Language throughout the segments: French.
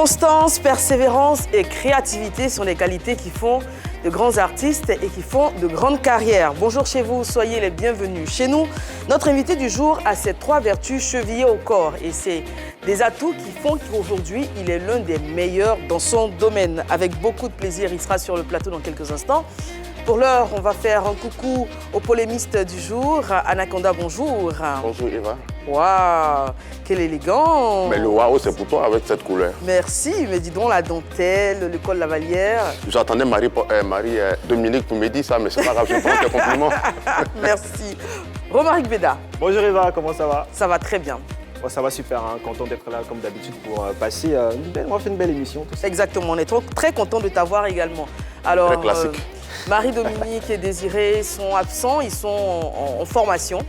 Constance, persévérance et créativité sont les qualités qui font de grands artistes et qui font de grandes carrières. Bonjour chez vous, soyez les bienvenus. Chez nous, notre invité du jour a ces trois vertus chevillées au corps et c'est des atouts qui font qu'aujourd'hui, il est l'un des meilleurs dans son domaine. Avec beaucoup de plaisir, il sera sur le plateau dans quelques instants. Pour l'heure, on va faire un coucou au polémiste du jour. Anaconda, bonjour. Bonjour Eva. Waouh, quel élégant. Mais le waouh, c'est pour toi avec cette couleur. Merci, mais dis donc la dentelle, le col Lavalière. J'attendais Dominique pour me dire ça, mais c'est pas grave, je prends tes compliments. Merci. Romaric Beda. Bonjour Eva, comment ça va? Ça va très bien. Bon, ça va super, hein. Content d'être là comme d'habitude pour passer on va faire une belle émission. Tout ça. Exactement, on est très content de t'avoir également. Alors, très classique. Marie-Dominique et Désiré sont absents, ils sont en formation.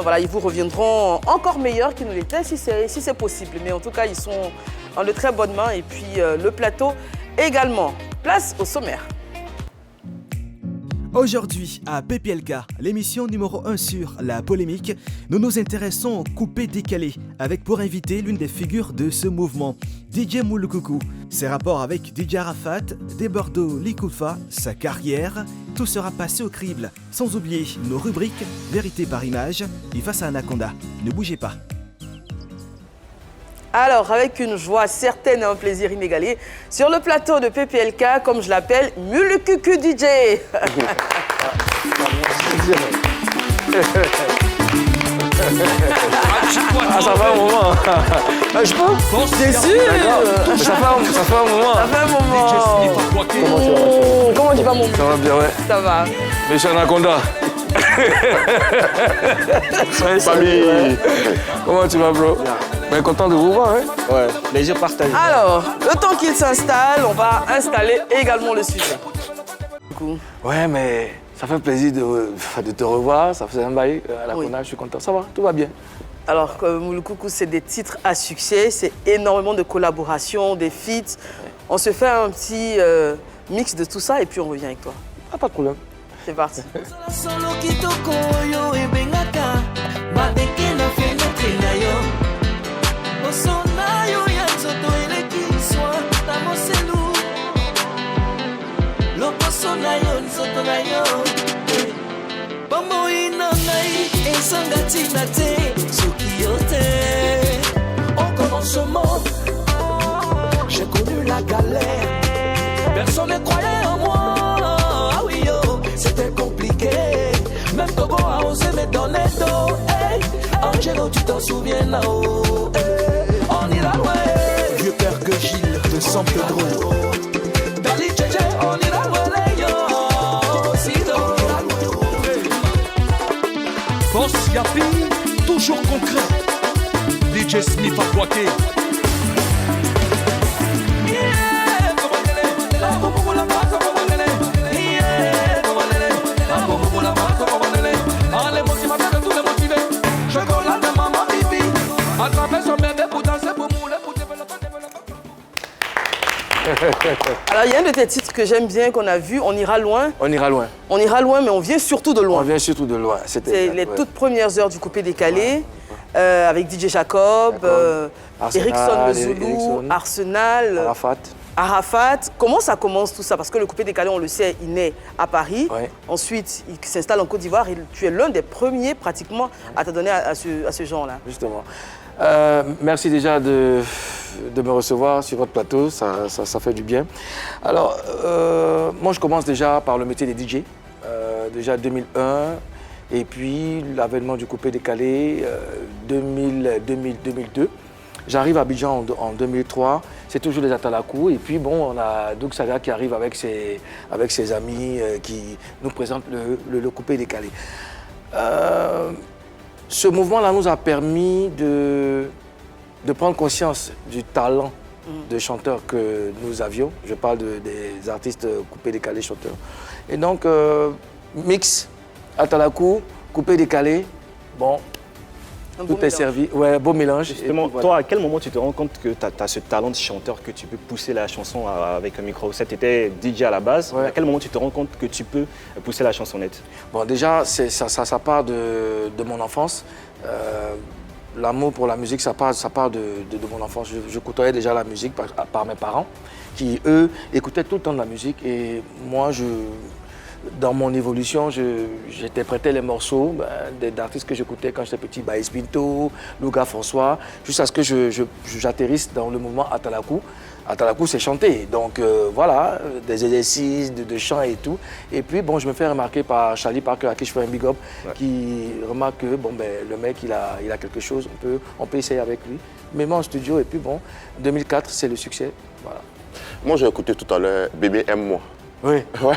Voilà, ils vous reviendront encore meilleurs qu'ils ne l'étaient si c'est possible. Mais en tout cas, ils sont en de très bonnes mains et puis le plateau également. Place au sommaire. Aujourd'hui, à PPLK, l'émission numéro 1 sur la polémique, nous nous intéressons au coupé-décalé, avec pour invité l'une des figures de ce mouvement, DJ Moulukoukou. Ses rapports avec DJ Arafat, Debordo Likoufa, sa carrière, tout sera passé au crible. Sans oublier nos rubriques, vérité par image et face à Anaconda. Ne bougez pas. Alors, avec une joie certaine et un plaisir inégalé, sur le plateau de PPLK, comme je l'appelle, Moulukoukou DJ. Ça fait un moment. Je peux? T'es sûr? Ça fait un moment. Ça fait un moment. Comment tu vas, mon Ça va bien, ouais. Ça va. Monsieur Anaconda. Famille. Comment tu vas, bro? Mais content de vous voir, hein? Ouais, plaisir partagé. Alors, le temps qu'il s'installe, on va installer également le sujet. Ouais, mais ça fait plaisir de te revoir. Ça faisait un bail à la Anaconda, je suis content. Ça va, tout va bien. Alors, Moulukoukou, c'est des titres à succès, c'est énormément de collaborations, des feats. On se fait un petit mix de tout ça et puis on revient avec toi. Ah, pas de problème. C'est parti. Au commencement, j'ai connu la galère. Personne ne croyait en moi. Ah oui, oh, c'était compliqué. Même Togo a osé me donner dos. Hey, Angelo, tu t'en souviens là-haut. Hey, on ira loin. Vieux père que Gilles de San Pedro. Dali Tchétché, on ira loin. Boss Yapi, toujours concret. DJ Smith à Poitiers. Alors, il y a un de tes titres que j'aime bien, qu'on a vu, On ira loin. On ira loin. On ira loin, mais on vient surtout de loin. On vient surtout de loin. C'est les toutes premières heures du coupé décalé, avec DJ Jacob, Erickson le Zoulou, Arsenal, Arafat. Comment ça commence tout ça? Parce que le coupé décalé, on le sait, il naît à Paris. Ouais. Ensuite, il s'installe en Côte d'Ivoire et tu es l'un des premiers pratiquement à t'adonner à ce genre-là. Justement. Merci déjà de me recevoir sur votre plateau, ça fait du bien. Alors, moi je commence déjà par le métier des DJ, déjà 2001, et puis l'avènement du coupé décalé 2002. J'arrive à Abidjan en 2003, c'est toujours les Atalakou, et puis bon, on a Doug Saga qui arrive avec ses amis qui nous présentent le coupé décalé. Ce mouvement-là nous a permis de prendre conscience du talent de chanteurs que nous avions. Je parle des artistes coupé-décalé chanteurs. Et donc, mix, Atalakou, coupé-décalé, bon, tout est servi. Ouais, beau mélange. Justement, puis, voilà. Toi, à quel moment tu te rends compte que tu as ce talent de chanteur, que tu peux pousser la chanson avec un micro? Tu étais DJ à la base. Ouais. À quel moment tu te rends compte que tu peux pousser la chansonnette? Bon, déjà, ça part de mon enfance. L'amour pour la musique, ça part de mon enfance. Je côtoyais déjà la musique par mes parents, qui, eux, écoutaient tout le temps de la musique. Et moi, dans mon évolution, j'interprétais les morceaux d'artistes que j'écoutais quand j'étais petit, Baïs Pinto, Louga François, jusqu'à ce que j'atterrisse dans le mouvement Atalakou. Atalakou, c'est chanter. Donc voilà, des exercices de chant et tout. Et puis, bon, je me fais remarquer par Charlie Parker, à qui je fais un big up, qui remarque que bon, le mec, il a quelque chose, on peut essayer avec lui. Mets-moi en studio et puis bon, 2004, c'est le succès. Voilà. Moi, j'ai écouté tout à l'heure Bébé aime-moi. Oui. Ouais.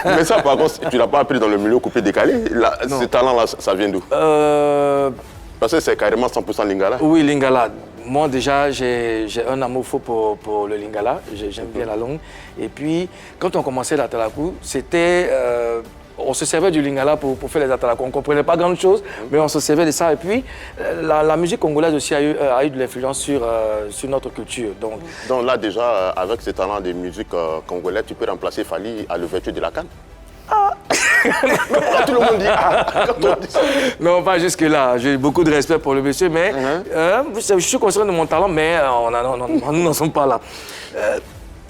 Mais ça, par contre, tu ne l'as pas appris dans le milieu coupé décalé. Ce talent-là, ça vient d'où? Parce que c'est carrément 100% Lingala. Oui, Lingala. Moi, déjà, j'ai un amour faux pour le Lingala. J'aime bien la langue. Et puis, quand on commençait l'Atalakou, c'était... on se servait du Lingala pour faire les Atalakou. On ne comprenait pas grand-chose, mais on se servait de ça. Et puis, la musique congolaise aussi a eu de l'influence sur notre culture. Donc là, déjà, avec ce talent de musique congolaise, tu peux remplacer Fali à l'ouverture de la CAN. Tout le monde dit quand on dit ça. Non, pas jusque-là. J'ai beaucoup de respect pour le monsieur, mais je suis conscient de mon talent, mais nous n'en sommes pas là.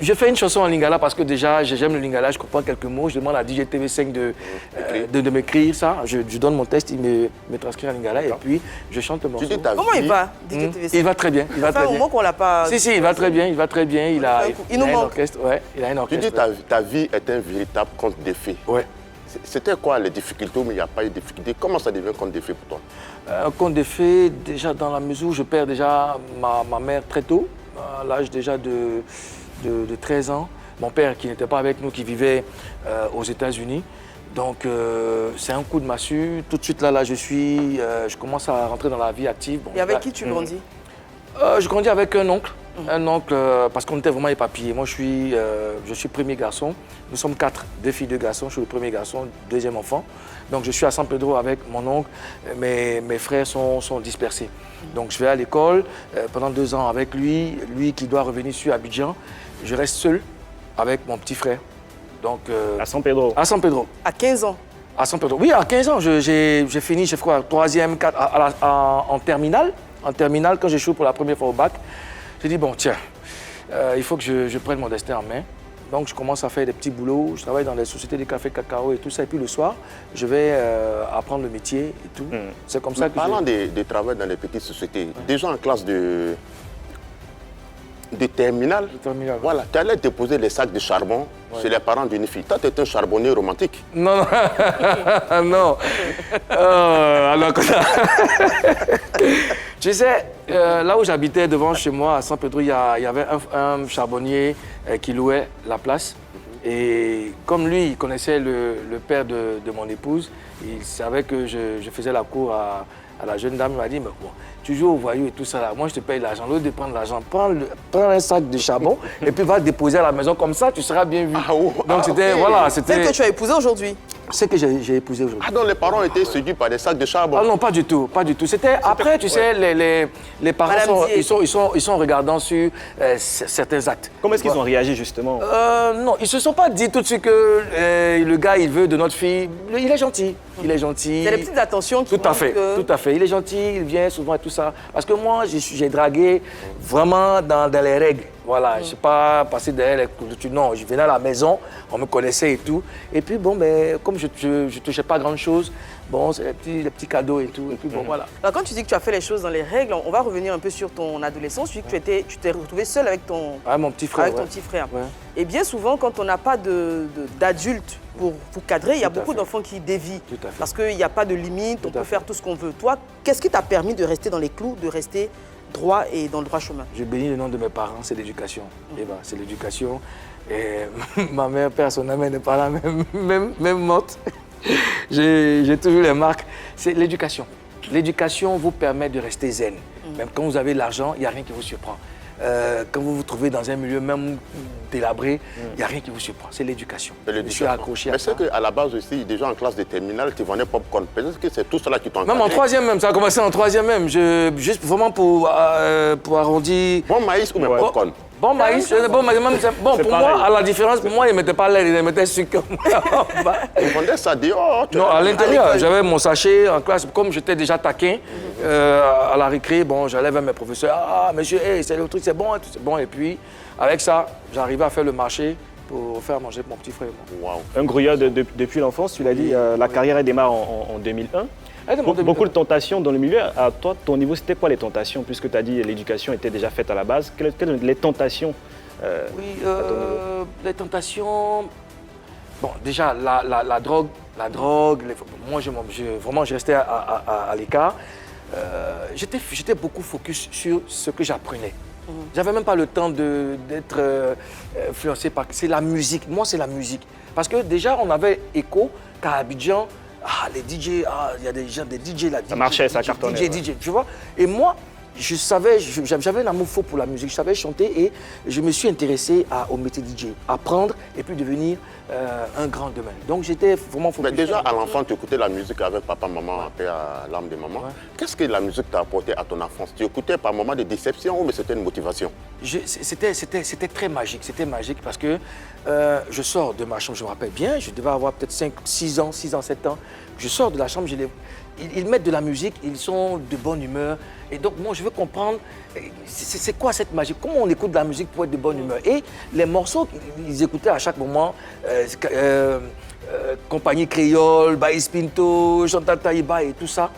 Je fais une chanson en Lingala parce que déjà, j'aime le Lingala, je comprends quelques mots. Je demande à DJ TV5 de m'écrire ça. Je donne mon texte, il me transcrit en Lingala et puis je chante le morceau. Comment il va, DJ TV5? Il va très bien. Il va très bien. Un moment qu'on l'a pas... Si, il va très bien, il va très bien. Il a un orchestre. Ouais, il a un orchestre. Tu dis ta vie est un véritable conte de fées. Ouais. C'était quoi les difficultés ou il n'y a pas eu de difficultés? Comment ça devient conte de fées pour toi? Un conte de fées, déjà dans la mesure où je perds déjà ma mère très tôt, à l'âge déjà de 13 ans. Mon père qui n'était pas avec nous, qui vivait aux États-Unis. Donc c'est un coup de massue. Tout de suite là je commence à rentrer dans la vie active. Bon, et avec qui tu grandis? Je grandis avec un oncle. Un oncle, parce qu'on était vraiment éparpillés. Moi, je suis premier garçon. Nous sommes 4, 2 filles, 2 garçons. Je suis le premier garçon, deuxième enfant. Donc, je suis à San Pedro avec mon oncle. Mes frères sont dispersés. Donc, je vais à l'école pendant 2 ans avec lui. Lui qui doit revenir sur Abidjan. Je reste seul avec mon petit frère. Donc, à San Pedro? À San Pedro. À 15 ans? À San Pedro. Oui, à 15 ans. J'ai fini, je crois, 3e, 4, en terminale. En terminale, quand j'échoue pour la première fois au bac. J'ai dit, bon, tiens, il faut que je prenne mon destin en main. Donc, je commence à faire des petits boulots. Je travaille dans les sociétés de café, cacao et tout ça. Et puis, le soir, je vais apprendre le métier et tout. C'est comme ça que parlant de travail dans les petites sociétés, déjà en classe de terminale, voilà, tu allais déposer les sacs de charbon chez les parents d'une fille. Toi, tu étais un charbonnier romantique. Non, non. Alors, tu sais, là où j'habitais devant chez moi, à San Pedro, il y avait un charbonnier qui louait la place. Et comme lui, il connaissait le père de mon épouse, il savait que je faisais la cour à la jeune dame. Il m'a dit, mais bon, tu joues au voyou et tout ça là, moi je te paye l'argent. Au lieu de prendre l'argent, prends un sac de charbon et puis va le déposer à la maison, comme ça tu seras bien vu. Donc c'était, voilà, c'était... Celle que tu as épousée aujourd'hui? C'est que j'ai épousé aujourd'hui. Ah donc les parents étaient séduits par des sacs de charbon? Ah non, pas du tout, pas du tout. C'était après, tu sais, les parents ils sont regardants sur certains actes. Comment est-ce qu'ils ont réagi justement? Non, ils se sont pas dit tout de suite que le gars il veut de notre fille. Il est gentil, il est gentil. C'est les petites attentions qui tout à fait, tout à fait. Il est gentil, il vient souvent et tout ça. Parce que moi, j'ai dragué vraiment dans les règles. Voilà, je ne suis pas passé derrière les clôtures. Non, je venais à la maison, on me connaissait et tout. Et puis bon, mais comme je ne touchais pas grand-chose, bon, c'est les petits cadeaux et tout. Et puis bon, voilà. Alors quand tu dis que tu as fait les choses dans les règles, on va revenir un peu sur ton adolescence. Tu dis que tu t'es retrouvé seul avec ton, mon petit frère. Avec ton petit frère. Ouais. Et bien souvent, quand on n'a pas d'adulte pour cadrer, il y a beaucoup d'enfants qui dévient. Parce qu'il n'y a pas de limite, on peut faire tout ce qu'on veut. Toi, qu'est-ce qui t'a permis de rester dans les clous, de rester droit et dans le droit chemin? Je bénis le nom de mes parents, c'est l'éducation. Et ben, c'est l'éducation. Et ma mère, personnellement, n'est pas là, même morte. J'ai toujours les marques. C'est l'éducation. L'éducation vous permet de rester zen. Même quand vous avez l'argent, il n'y a rien qui vous surprend. Quand vous vous trouvez dans un milieu même délabré, il n'y a rien qui vous surprend. C'est l'éducation. Je suis accroché à ça. Mais c'est qu'à la base aussi, déjà en classe de terminale, tu vendais popcorn. Peut-être que c'est tout cela qui t'encadrait. Même en 3e même, ça a commencé en 3e même. Juste vraiment pour arrondir... Bon maïs ou même popcorn? Bon maïs, bon pour moi, à la différence, pour moi, ils ne mettaient pas l'air, ils mettaient sucre. Ils vendaient ça dehors? Non, à l'intérieur. J'avais mon sachet en classe. Comme j'étais déjà taquin, à la récré, bon, j'allais vers mes professeurs. Ah, monsieur, hey, c'est le truc, c'est bon, c'est bon. Et puis, avec ça, j'arrivais à faire le marché pour faire manger mon petit frère et moi. Waouh. Un grouillard depuis l'enfance, tu l'as dit, la carrière elle démarre en 2001. Beaucoup de tentations dans le milieu. À toi, ton niveau, c'était quoi les tentations? Puisque tu as dit que l'éducation était déjà faite à la base. Quelles sont les tentations les tentations... Bon, déjà, la drogue, moi, vraiment, je restais à l'écart. J'étais beaucoup focus sur ce que j'apprenais. J'avais même pas le temps d'être influencé par... C'est la musique, moi, c'est la musique. Parce que déjà, on avait écho qu'à Abidjan, les DJ, il y a des DJ là. Ça marchait, ça cartonnait. DJ, tu vois. Et moi, je savais, j'avais un amour fort pour la musique, je savais chanter et je me suis intéressé au métier DJ, apprendre et puis devenir un grand demain. Donc j'étais vraiment focus. Mais déjà, à l'enfant, tu écoutais la musique avec papa, maman, après à l'âme de maman. Ouais. Qu'est-ce que la musique t'a apporté à ton enfance? Tu écoutais par moments des déceptions ou c'était une motivation? C'était très magique, parce que je sors de ma chambre, je me rappelle bien, je devais avoir peut-être 6 ans, 7 ans. Je sors de la chambre, ils mettent de la musique, ils sont de bonne humeur. Et donc, moi, je veux comprendre, c'est quoi cette magie? Comment on écoute de la musique pour être de bonne humeur? Et les morceaux qu'ils écoutaient à chaque moment, Compagnie Créole, Baïs Pinto, Chantal Taïba et tout ça,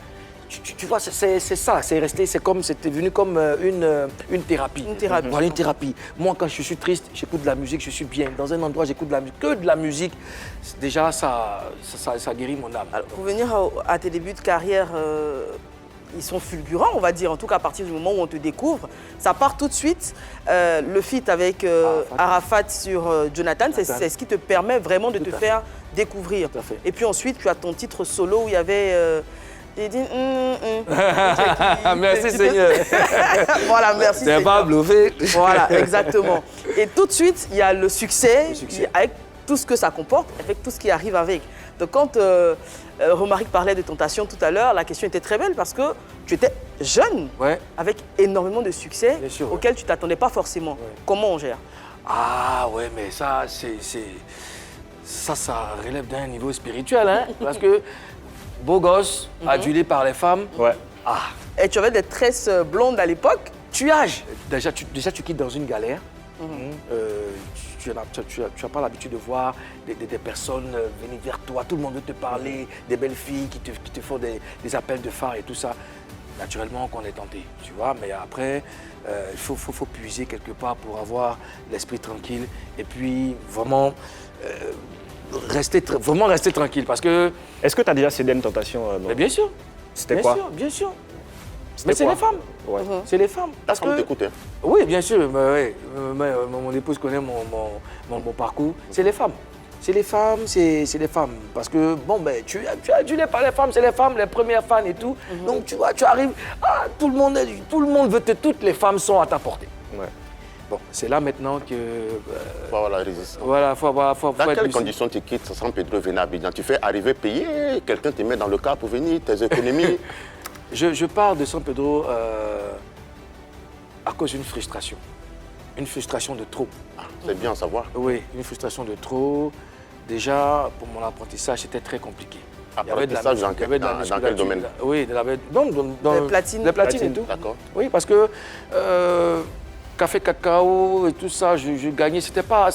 tu vois, c'est ça, c'était venu comme une thérapie. Une thérapie. Voilà, une thérapie. Moi, quand je suis triste, j'écoute de la musique, je suis bien. Dans un endroit, j'écoute de la musique, que de la musique. Déjà, ça guérit mon âme. Alors, pour venir à tes débuts de carrière, ils sont fulgurants, on va dire, en tout cas à partir du moment où on te découvre. Ça part tout de suite. Le feat avec Arafat sur Jonathan, c'est ce qui te permet vraiment de te faire découvrir. Tout à fait. Et puis ensuite, tu as ton titre solo où il y avait... J'ai dit... Merci Seigneur. Voilà, merci C'est pas bluffé. Voilà, exactement. Et tout de suite, il y a le succès. Avec tout ce que ça comporte, avec tout ce qui arrive avec. Donc quand Romaric parlait de tentation tout à l'heure, la question était très belle parce que tu étais jeune, avec énormément de succès auquel tu ne t'attendais pas forcément. Ouais. Comment on gère? Ah ouais, mais ça, ça relève d'un niveau spirituel, hein, parce que beau gosse, adulé par les femmes. Ouais. Et tu avais des tresses blondes à l'époque? Tuage. Déjà, tu quittes dans une galère. Tu n'as pas l'habitude de voir des personnes venir vers toi. Tout le monde veut te parler, des belles filles qui te font des appels de phare et tout ça. Naturellement qu'on est tenté, tu vois. Mais après, il faut puiser quelque part pour avoir l'esprit tranquille. Et puis, vraiment... rester tranquille parce que... Est-ce que tu as déjà cédé à une tentation Mais bien sûr. C'était quoi? Bien sûr. Mais c'est les femmes. Ouais. C'est les femmes. Parce que t'écoutais? Oui, bien sûr. Mon épouse connaît mon parcours. C'est les femmes. C'est les femmes. Parce que, bon, tu es adulé par les femmes, c'est les femmes, les premières fans et tout. Donc, tu vois, tu arrives, tout le monde veut toutes les femmes sont à ta portée. Ouais. Bon, c'est là maintenant que... faut avoir la résistance. Voilà, faut dans quelles conditions tu quittes San Pedro venir à Abidjan? Tu fais arriver payer, quelqu'un te met dans le car pour venir, tes économies? Je pars de San Pedro à cause d'une frustration. Une frustration de trop. C'est bien à savoir. Oui, une frustration de trop. Déjà, pour mon apprentissage, c'était très compliqué. Apprentissage dans quel domaine? Oui, dans les platines. Les platines et tout. D'accord. Oui, parce que café, cacao et tout ça, je gagnais. C'était pas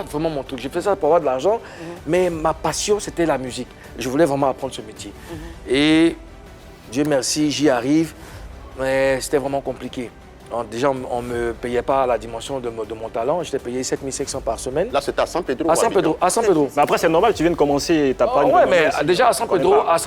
vraiment mon truc. J'ai fait ça pour avoir de l'argent, mais ma passion, c'était la musique. Je voulais vraiment apprendre ce métier. Et Dieu merci, j'y arrive, mais c'était vraiment compliqué. Déjà, on ne me payait pas à la dimension de mon talent. J'étais payé 7500 par semaine. Là, c'était à San Pedro? À San Pedro. Mais après, c'est normal, tu viens de commencer, tu n'as pas... Oui, mais déjà à San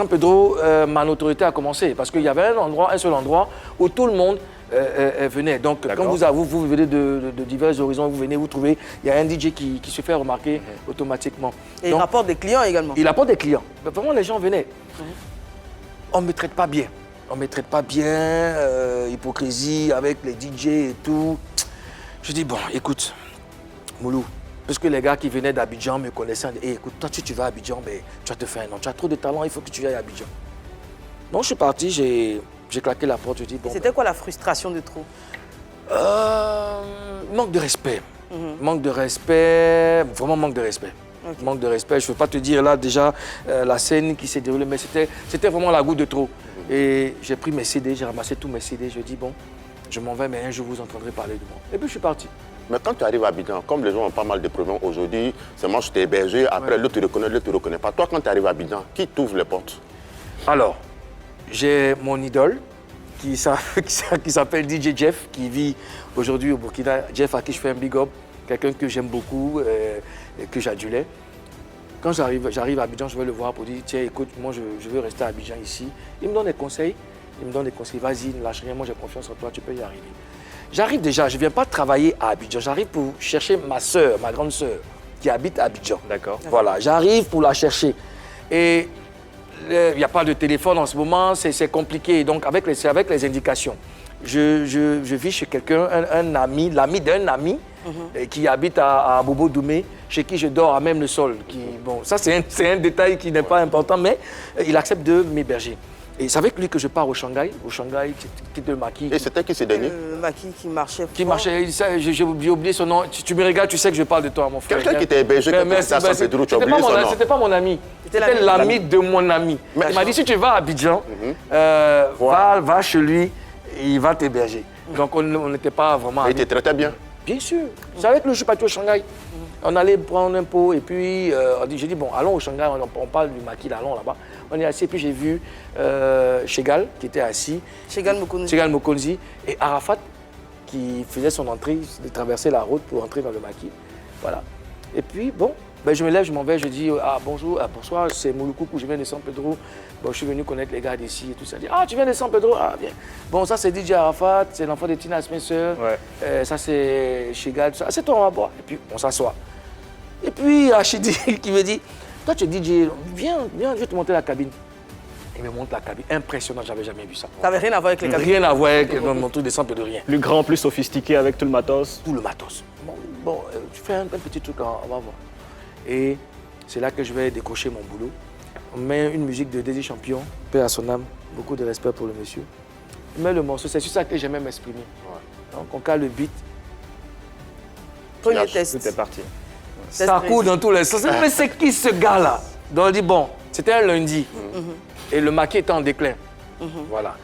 Pedro, ma notoriété a commencé. Parce qu'il y avait un seul endroit où tout le monde venait. Donc, quand vous venez de divers horizons, vous venez, vous trouvez, il y a un DJ qui se fait remarquer automatiquement. Et il rapporte des clients également? Il apporte des clients. Mais vraiment, les gens venaient. On ne me traite pas bien. On ne me traite pas bien, hypocrisie avec les DJ et tout. Je dis, bon, écoute, Moulou, parce que les gars qui venaient d'Abidjan me connaissaient, écoute, toi, tu vas à Abidjan, mais tu vas te faire un nom. Tu as trop de talent, il faut que tu ailles à Abidjan. Donc, je suis parti, j'ai claqué la porte, je dis, bon... C'était quoi la frustration de trop? Manque de respect. Manque de respect, vraiment manque de respect. Manque de respect. Je ne peux pas te dire là déjà la scène qui s'est déroulée, mais c'était vraiment la goutte de trop. Et j'ai pris mes CD, j'ai ramassé tous mes CD. Je dis bon, je m'en vais, mais un jour vous entendrez parler de moi. Et puis je suis parti. Mais quand tu arrives à Abidjan, comme les gens ont pas mal de problèmes aujourd'hui, c'est moi je t'ai hébergé, après l'autre te reconnaît, l'autre te reconnaît pas. Toi, quand tu arrives à Abidjan, qui t'ouvre les portes? Alors, j'ai mon idole qui s'appelle DJ Jeff, qui vit aujourd'hui au Burkina. Jeff, à qui je fais un big up, quelqu'un que j'aime beaucoup et que j'adulais. Quand j'arrive à Abidjan, je vais le voir pour dire, tiens, écoute, moi je veux rester à Abidjan ici. Il me donne des conseils, vas-y, ne lâche rien, moi j'ai confiance en toi, tu peux y arriver. J'arrive déjà, je ne viens pas travailler à Abidjan, j'arrive pour chercher ma soeur, ma grande soeur, qui habite à Abidjan. D'accord. Voilà, j'arrive pour la chercher. Et il n'y a pas de téléphone en ce moment, c'est compliqué. Donc avec les indications, je vis chez quelqu'un, un ami, l'ami d'un ami, qui habite à Bobo Doumé, chez qui je dors à même le sol. Bon, ça c'est un détail qui n'est pas important, mais il accepte de m'héberger. Et c'est avec lui que je pars au Shanghai, qui est le maquis. Et c'était qui ce dernier? Le maquis qui marchait. Qui marchait, j'ai oublié son nom. Tu me regardes, tu sais que je parle de toi, mon frère. Quelqu'un qui t'a hébergé, quelqu'un qui t'a San Pedro, tu as oublié son nom. C'était pas mon ami, c'était l'ami de mon ami. Il m'a dit, si tu vas à Abidjan, va chez lui, il va t'héberger. Donc on n'était pas vraiment. Et il te traitait bien? Bien sûr. C'est avec lui que je suis parti au Shanghai. On allait prendre un pot et puis j'ai dit, bon, allons au Shanghai, on parle du maquis, allons là-bas. On est assis et puis j'ai vu Chegal qui était assis. Chegal Mokonzi. Chegal Mokonzi et Arafat qui faisait son entrée, de traverser la route pour entrer dans le maquis. Voilà. Et puis, bon, ben, je me lève, je m'en vais, je dis, bonjour, bonsoir, c'est Mouloukoukou, je viens de San Pedro. Bon, je suis venu connaître les gars d'ici et tout ça. Je dis, tu viens de San Pedro? Ah, bien. Bon, ça c'est DJ Arafat, c'est l'enfant de Tina Spencer. Ouais. Ça c'est Chegal, tout ça. C'est toi, on va boire. Et puis, on s'assoit. Et puis, Achidi qui me dit, toi tu es DJ, viens, je vais te monter la cabine. Il me montre la cabine, impressionnant, j'avais jamais vu ça. Ça n'avait rien à voir avec les cabines? Rien à voir avec mon truc de San Pedro, rien. Plus grand, plus sophistiqué avec tout le matos? Tout le matos. Bon, tu fais un petit truc, on va voir. Et c'est là que je vais décocher mon boulot. On met une musique de Désir Champion, paix à son âme, beaucoup de respect pour le monsieur. On met le morceau, c'est sur ça que j'aimais m'exprimer. Ouais. Donc on cale le beat. Premier test. Tout est parti. Ça court dans tous les sens. Mais c'est qui ce gars-là? Donc on dit, bon, c'était un lundi. Et le maquis était en déclin. Voilà.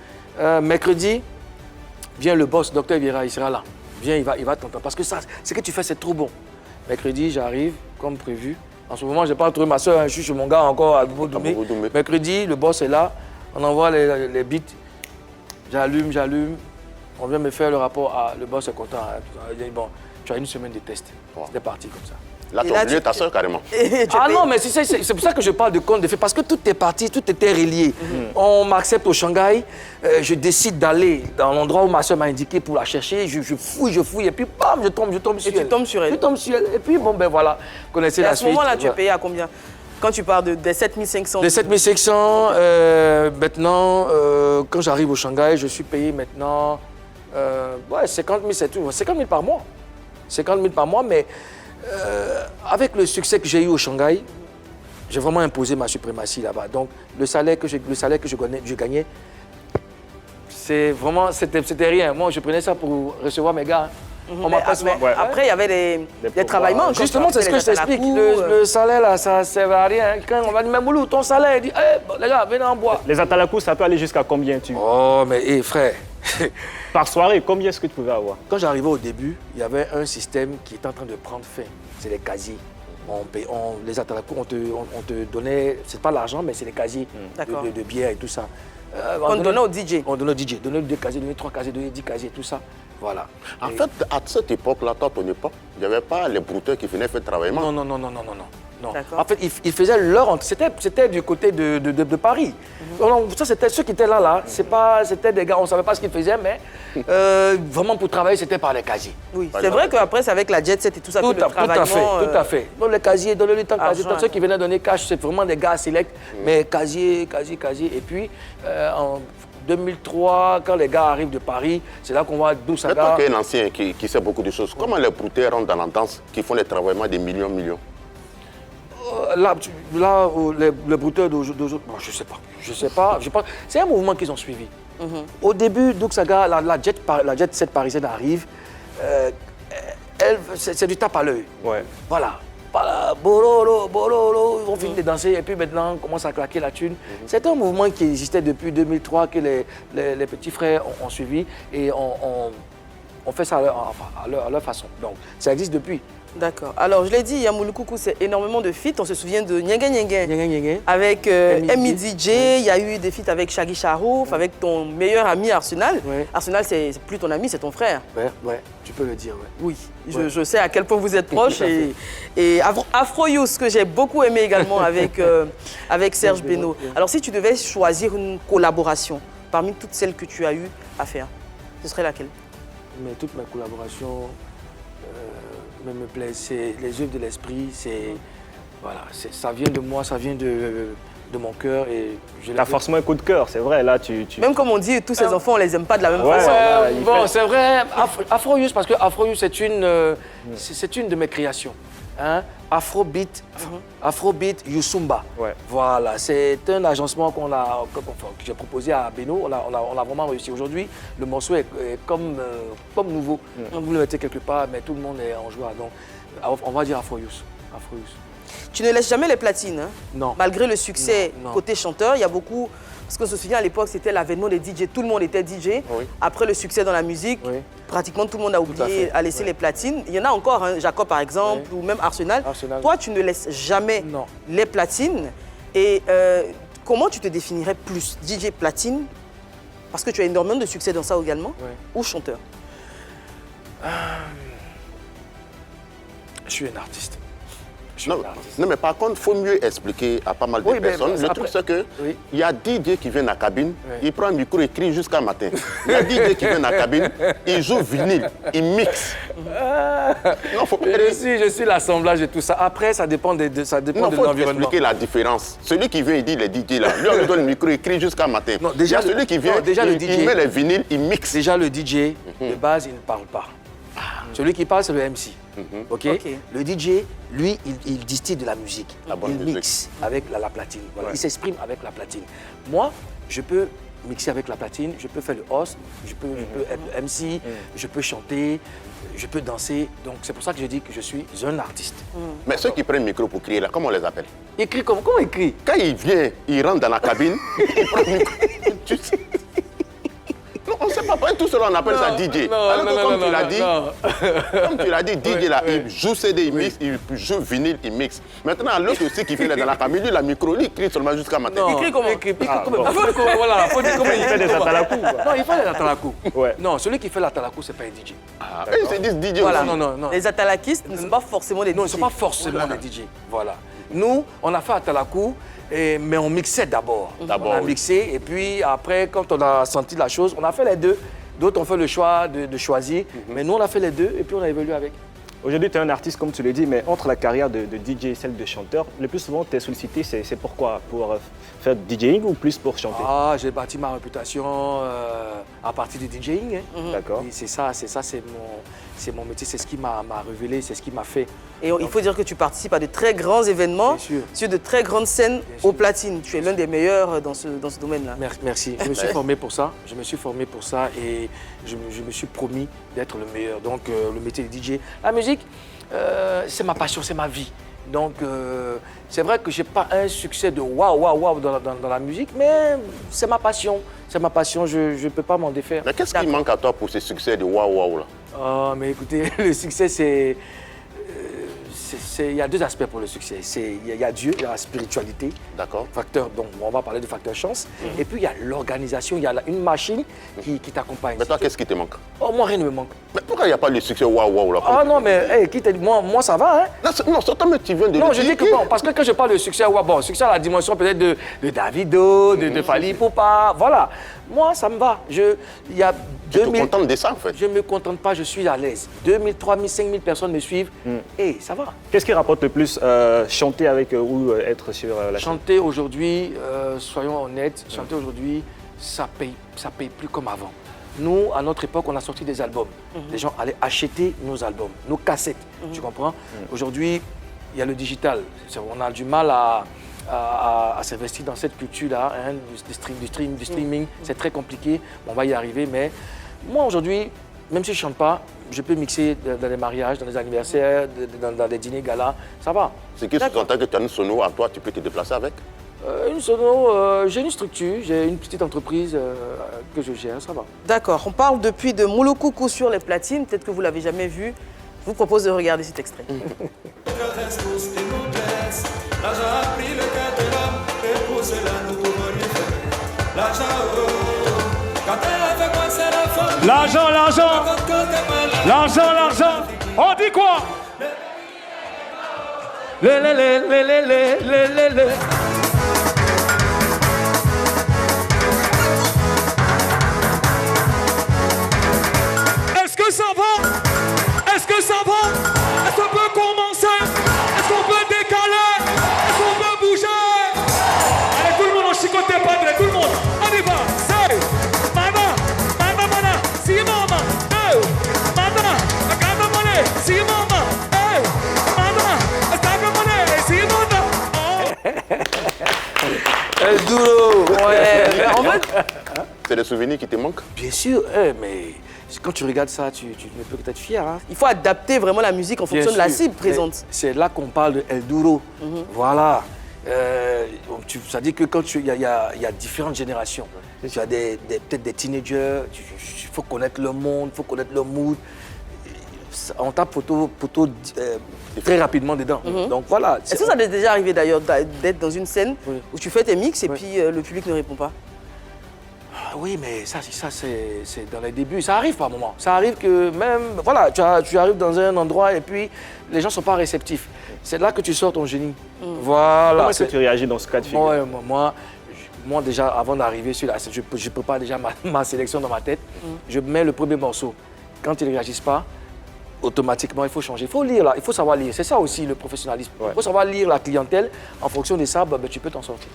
Mercredi, vient le boss, Dr Vieira, il sera là. Viens, il va t'entendre. Parce que ça, ce que tu fais, c'est trop bon. Mercredi, j'arrive, comme prévu. En ce moment, je n'ai pas trouvé ma soeur, je suis chez mon gars encore à Bobo Doumé. Mercredi, le boss est là, on envoie les beats. J'allume. On vient me faire le rapport. Le boss est content. Il dit, bon, tu as une semaine de test. C'était parti comme ça. Là, tu as oublié ta soeur carrément. Non, mais c'est pour ça que je parle de conte de fait, parce que tout est parti, tout était relié. On m'accepte au Shanghai, je décide d'aller dans l'endroit où ma soeur m'a indiqué pour la chercher, je fouille, et puis bam, je tombe sur elle. Tu tombes sur elle. Je tombe sur elle, et puis bon, ben voilà, vous connaissez la suite. À ce moment-là, tu es payé à combien? Quand tu pars des 7500? Des 7500, maintenant, quand j'arrive au Shanghai, je suis payé maintenant 50 000, c'est tout. 50 000 par mois. 50 000 par mois, mais avec le succès que j'ai eu au Shanghai, j'ai vraiment imposé ma suprématie là-bas. Donc, le salaire que je gagnais, c'était rien. Moi, je prenais ça pour recevoir mes gars. Après, il y avait des travaillements. Justement, c'est ce que je t'explique. Le salaire, là, ça ne servait à rien. Quand on va dire, mais Moulou, ton salaire, il dit, les gars, venez en bois. Les atalakou, ça peut aller jusqu'à combien Oh, mais frère. Par soirée, combien est-ce que tu pouvais avoir? Quand j'arrivais au début, il y avait un système qui était en train de prendre fin. C'est les casiers. Les atalakou, on te donnait, c'est pas l'argent, mais c'est les casiers de bière et tout ça. On donnait au DJ. On donnait au DJ. Donnait 2 casiers, donnait 3 casiers, donnait 10 casiers, tout ça. Voilà. En fait, à cette époque-là, toi, ton époque, il n'y avait pas les brouteurs qui venaient faire travailler. Non. En fait, ils faisaient leur... C'était du côté de Paris. Ça, c'était ceux qui étaient là. C'était des gars, on ne savait pas ce qu'ils faisaient, mais vraiment pour travailler, c'était par les casiers. Oui, c'est vrai qu'après, c'est avec la jet set et tout ça que le travaillement... Tout à fait. Donc les casiers, donnez-le tant de casiers. Ceux qui venaient donner cash, c'est vraiment des gars select, mais casier. Et puis, en 2003, quand les gars arrivent de Paris, c'est là qu'on voit d'où ça va. Toi qui es un ancien qui sait beaucoup de choses, comment les brouteurs rentrent dans la danse qui font des travaillements des millions? Là, les brouteurs d'aujourd'hui, je sais pas. C'est un mouvement qu'ils ont suivi. Au début, Douksaga, la jet set parisienne arrive, c'est du tape à l'œil. Ouais. Voilà. bololo, bololo, on finit de danser et puis maintenant on commence à claquer la thune. C'est un mouvement qui existait depuis 2003 que les petits frères ont suivi et on fait ça à leur façon. Donc ça existe depuis. D'accord. Alors, je l'ai dit, Yamoulou Coucou, c'est énormément de feats. On se souvient de Nyengue Nyengue. avec Emi DJ. Il y a eu des feats avec Shaggy Charouf, avec ton meilleur ami Arsenal. Ouais. Arsenal, c'est plus ton ami, c'est ton frère. Ouais, tu peux le dire, ouais. Oui, Ouais. je sais à quel point vous êtes proches. Et Afro Youth, que j'ai beaucoup aimé également avec, avec Serge Beno. Alors, si tu devais choisir une collaboration parmi toutes celles que tu as eu à faire, ce serait laquelle? Mais toutes mes collaborations me plaisent. C'est les œuvres de l'esprit, voilà, ça vient de moi, ça vient de mon cœur et je T'as forcément un coup de cœur, c'est vrai. Là, tu... Même comme on dit, tous ces enfants, on les aime pas de la même façon. Bon, c'est vrai, Afro Youth, parce que Afro Youth, c'est une de mes créations. Hein? Afrobeat, Afrobeat Youssoumba. Ouais. Voilà, c'est un agencement que j'ai proposé à Beno. On a vraiment réussi. Aujourd'hui, le morceau est comme nouveau. Vous le mettez quelque part, mais tout le monde est en joie. Donc, on va dire Afro Youth. Afro Youth. Tu ne laisses jamais les platines, hein? Non. Malgré le succès Non. côté chanteur, il y a beaucoup... Parce qu'on se souvient, à l'époque, c'était l'avènement des DJ. Tout le monde était DJ. Oui. Après le succès dans la musique, Oui. pratiquement tout le monde a oublié, fait. a laissé les platines. Il y en a encore, hein, Jacob par exemple, ou même Arsenal. Toi, tu ne laisses jamais Non. les platines. Et comment tu te définirais plus? DJ platine, parce que tu as énormément de succès dans ça également, ou chanteur? Je suis un artiste. Non, mais par contre, il faut mieux expliquer à pas mal de personnes. Le truc, c'est qu'il y a DJ qui vient à la cabine, il prend un micro et crie jusqu'à matin. Il y a DJ qui vient à la cabine, il joue vinyle, il mixe. Non, faut je suis l'assemblage de tout ça. Après, ça dépend de l'environnement. Il faut expliquer la différence. Celui qui vient, il dit les DJ là. Lui, on lui donne le micro, il crie jusqu'à matin. Non, déjà, celui qui vient, il met les vinyles, il mixe. Déjà, le DJ, de base, il ne parle pas. Celui qui parle, c'est le MC. Okay? Le DJ, lui, il distille de la musique. Il mixe avec la platine. Voilà. Il s'exprime avec la platine. Moi, je peux mixer avec la platine, je peux faire le host, je peux être MC, je peux chanter, je peux danser. Donc, c'est pour ça que je dis que je suis un artiste. Mais ceux qui prennent le micro pour crier là, comment on les appelle? Il crie comment? Comment il crie? Quand il vient, il rentre dans la cabine, il prend le micro. On ne sait pas, tout cela on appelle ça DJ. Comme tu l'as dit, DJ là, il joue CD, il mixe, il joue vinyle, il mixe. Maintenant, l'autre aussi qui vient dans la cabine, lui, la micro, il crie seulement jusqu'à matin. Il crie comment? Voilà, faut dire comment il fait des atalakou. Non, il fait des atalakou. Non, celui qui fait l'atalakou, c'est pas un DJ. Ils se disent DJ Voilà. aussi. Non. Les atalakistes ne sont pas forcément des DJ. Non, ils ne sont pas forcément des DJ. Voilà. Nous, on a fait atalakou, mais on mixait d'abord. On a mixé, et puis après, quand on a senti la chose, on a fait les deux. D'autres ont fait le choix de choisir, mais nous, on a fait les deux, et puis on a évolué avec. Aujourd'hui, tu es un artiste, comme tu le dis, mais entre la carrière de DJ et celle de chanteur, le plus souvent, tu es sollicité, c'est pourquoi? Pour faire DJing ou plus pour chanter? Ah, j'ai bâti ma réputation à partir du DJing. Hein. D'accord. C'est ça, c'est mon métier, c'est ce qui m'a révélé, c'est ce qui m'a fait. Et il faut dire que tu participes à de très grands événements, sur de très grandes scènes aux platines. Tu es l'un des meilleurs dans ce domaine-là. Merci. Je me suis formé pour ça. Et je me suis promis d'être le meilleur. Donc, le métier de DJ, la musique, c'est ma passion, c'est ma vie. Donc, c'est vrai que je n'ai pas un succès de waouh dans la musique, mais c'est ma passion. C'est ma passion, je ne peux pas m'en défaire. Mais qu'est-ce qui manque à toi pour ce succès de waouh là? Oh, mais écoutez, le succès, c'est... Il y a deux aspects pour le succès. Il y a Dieu, il y a la spiritualité. D'accord. Facteur, donc on va parler de facteur chance. Et puis il y a l'organisation, il y a une machine qui t'accompagne. Mais toi, qu'est-ce qui te manque? Oh, moi, rien ne me manque. Mais pourquoi il n'y a pas le succès waouh là? Ah non, mais hey, qui t'a dit, moi, ça va, hein? Non, c'est toi, mais tu viens de non, je dis que bon, parce que quand je parle de succès, bon, succès à la dimension peut-être de Davido, de Fally Ipupa, voilà. Moi, ça me va. Tu te contentes de ça, en fait? Je ne me contente pas, je suis à l'aise. 2000, 3000, 5000 personnes me suivent et ça va. Qu'est-ce qui rapporte le plus, chanter avec ou être sur la scène? Chanter aujourd'hui, soyons honnêtes, chanter aujourd'hui, ça paye plus comme avant. Nous, à notre époque, on a sorti des albums. Les gens allaient acheter nos albums, nos cassettes, tu comprends? Aujourd'hui, il y a le digital. On a du mal à s'investir dans cette culture-là, du streaming. C'est très compliqué, on va y arriver. Mais moi, aujourd'hui, même si je ne chante pas, je peux mixer dans les mariages, dans les anniversaires, dans les dîners galas, ça va. Ce qui sous-entend que tu as une sono à toi, tu peux te déplacer avec? Une sono, j'ai une structure, j'ai une petite entreprise que je gère, ça va. D'accord, on parle depuis de Moulokoukou sur les platines, peut-être que vous ne l'avez jamais vu. Je vous propose de regarder cet extrait. L'argent, l'argent. L'argent, l'argent. On dit quoi? Est-ce que ça va? Est-ce que ça va? Est-ce qu'on peut commencer? Est-ce qu'on peut décaler? Est-ce qu'on peut bouger? Allez, tout le monde, on chicote tes padres, tout le monde. On y va. C'est Mama, Mama, Mana, si Mama, Mama, Akaba Mone, si Mama, Mama, Akaba Mone, si Mama. El Duro, ouais. En fait, C'est des souvenirs qui te manquent? Bien sûr, mais quand tu regardes ça, tu ne peux que être fier. Hein. il faut adapter vraiment la musique en Bien fonction de la sûr. cible présente. C'est là qu'on parle de El Duro. Voilà. Ça dit que quand il y a différentes générations. Tu as peut-être des teenagers, il faut connaître le monde, il faut connaître le mood. On tape poteau très rapidement dedans. Donc voilà. Est-ce que ça t'est déjà arrivé d'ailleurs d'être dans une scène où tu fais tes mix et Oui. puis le public ne répond pas? Oui, mais ça c'est dans les débuts. Ça arrive par moment. Ça arrive que même, voilà, tu arrives dans un endroit et puis les gens ne sont pas réceptifs. C'est là que tu sors ton génie. Voilà. Comment est-ce que tu réagis dans ce cas de figure? Moi, déjà, avant d'arriver sur la scène, je prépare déjà ma sélection dans ma tête. Je mets le premier morceau. Quand ils ne réagissent pas, automatiquement, il faut changer. Il faut lire, là. Il faut savoir lire. C'est ça aussi le professionnalisme. Il faut savoir lire la clientèle. En fonction de ça, tu peux t'en sortir.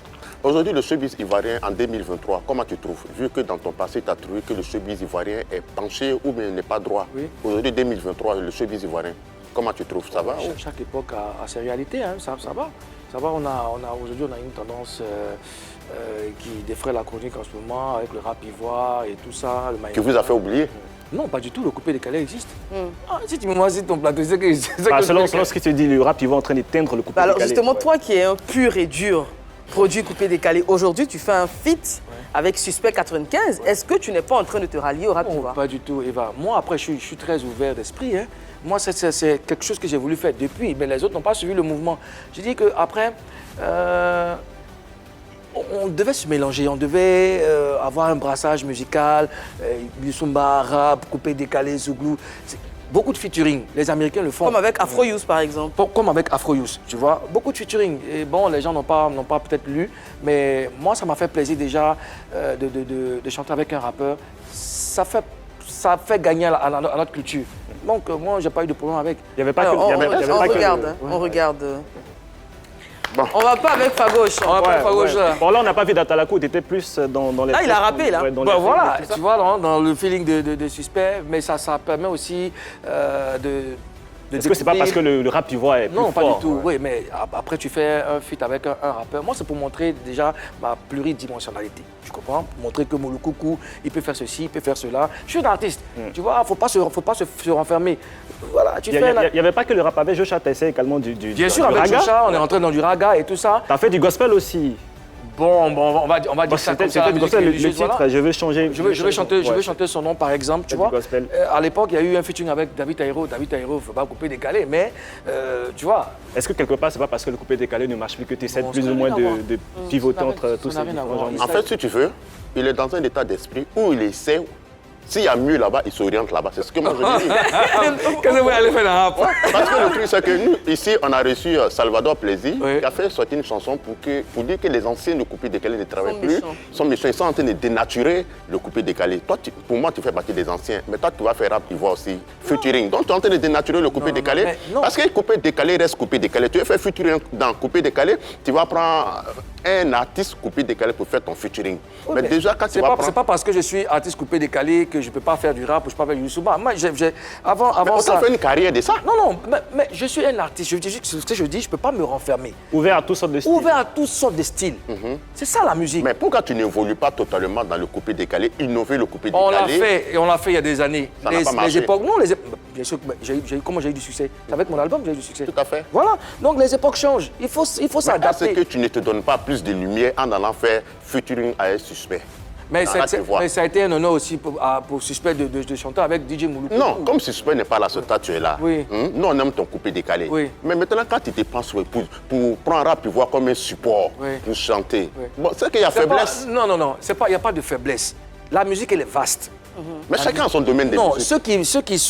Aujourd'hui, le showbiz ivoirien en 2023, comment tu trouves? Vu que dans ton passé, tu as trouvé que le showbiz ivoirien est penché ou bien n'est pas droit. Oui. Aujourd'hui, 2023, le showbiz ivoirien, comment tu trouves? Ça va? Chaque époque a ses réalités, hein. Ça va. Ça va, aujourd'hui, on a une tendance qui défraie la chronique en ce moment avec le rap ivoire et tout ça. Le Qui vous a fait oublier? Non, pas du tout. Le coupé décalé existe. Ah, si tu me vois ton plateau, c'est que... Selon ce que tu dis, le rap, il va en train d'éteindre le coupé Alors décalé. justement, toi qui es un pur et dur produit coupé décalé, aujourd'hui tu fais un feat avec Suspect 95. Est-ce que tu n'es pas en train de te rallier au rap Non, ivoire? pas du tout, Eva. Moi, après, je suis très ouvert d'esprit. Hein. Moi, c'est quelque chose que j'ai voulu faire depuis, mais les autres n'ont pas suivi le mouvement. Je dis qu'après, on devait se mélanger, on devait avoir un brassage musical, Bissumba, rap, coupé décalé, zouglou. Beaucoup de featuring, les Américains le font. Comme avec Afro Youth par exemple. Comme avec Afro Youth, tu vois, beaucoup de featuring. Et bon, les gens n'ont pas peut-être lu, mais moi, ça m'a fait plaisir déjà de chanter avec un rappeur. Ça fait gagner à notre culture. Donc, moi, j'ai pas eu de problème avec. Il n'y avait pas Alors, que... on regarde. Bon. On va pas avec Fagoche. On va pas Fagoche, là. Bon, là, on n'a pas vu d'Atalakou, tu étais plus dans les... Là, il a rappé, là. Ouais, dans les Bah, films voilà, et tout ça. tu vois, dans le feeling de Suspect, mais ça permet aussi de Est-ce que c'est pas parce que le rap ivoire est plus Non, fort? pas du tout. Oui, mais après, tu fais un feat avec un rappeur. Moi, c'est pour montrer déjà ma pluridimensionnalité. Tu comprends? Pour montrer que Moulokoukou, il peut faire ceci, il peut faire cela. Je suis un artiste. Tu vois, faut pas se renfermer. Voilà, tu Il fais... n'y avait pas que le rap, avec Jocha, tu essayé également du Bien sûr, du avec raga. Jocha, on est rentré dans du raga et tout ça. Tu as fait du gospel aussi. Bon, on va dire ça comme ça. C'était du gospel, le musique titre, religieuse, je veux changer. Je veux chanter son nom, par exemple, tu Du vois. gospel. À l'époque, il y a eu un featuring avec David Taïro. David Taïro, il ne faut pas couper décalé, mais tu vois. Est-ce que quelque part, c'est pas parce que le coupé décalé ne marche plus que tu essaies Bon, plus ça ou n'a moins rien à voir. de pivoter Ça n'a entre tous ces rien à différents voir. genres? En fait, si tu veux, il est dans un état d'esprit où il essaie. S'il y a mieux là-bas, il s'oriente là-bas. C'est ce que moi je dis. Qu'est-ce que vous allez faire dans la rap? Parce que le truc, c'est que nous, ici, on a reçu Salvador Plaisir, Oui. qui a fait sortir une chanson pour dire que les anciens de coupé décalé ne travaillent Sont plus, méchants. sont méchants. Ils sont en train de dénaturer le coupé décalé. Toi, pour moi, tu fais partie des anciens. Mais toi, tu vas faire rap ivoire aussi, featuring. Donc, tu es en train de dénaturer le coupé décalé. mais non. Parce que coupé décalé reste coupé décalé. Tu veux faire featuring dans coupé décalé, tu vas prendre un artiste coupé décalé pour faire ton featuring. Oui, mais déjà, quand tu vas prendre... C'est pas parce que je suis artiste coupé décalé que je ne peux pas faire du rap ou je ne peux pas faire du Youssouba. Moi, avant ça... On fait une carrière de ça. Non, mais je suis un artiste. Je dis, ce que je dis, je ne peux pas me renfermer. Ouvert à toutes sortes de styles. Ouvert à toutes sortes de styles. C'est ça la musique. Mais pourquoi tu n'évolues pas totalement dans le coupé-décalé, innover le coupé-décalé? On l'a fait il y a des années. Ça n'a pas marché. Les époques, non, bien sûr, comment j'ai eu du succès? C'est avec mon album que j'ai eu du succès. Tout à fait. Voilà, donc les époques changent. Il faut s'adapter. Est-ce que tu ne te donnes pas plus de lumière en allant faire featuring à un suspect? Mais ça a été un honneur aussi pour Suspect de chanter avec DJ Mouloukoukou. Non, comme Suspect n'est pas là, ce temps tu es là. Oui. Nous, on aime ton coupé-décalé. Oui. Mais maintenant, quand tu te penses pour prendre Rap Ivoire comme un support, pour chanter, bon, c'est qu'il y a faiblesse. Non, il n'y a pas de faiblesse. La musique, elle est vaste. Mais chacun a son domaine de musique.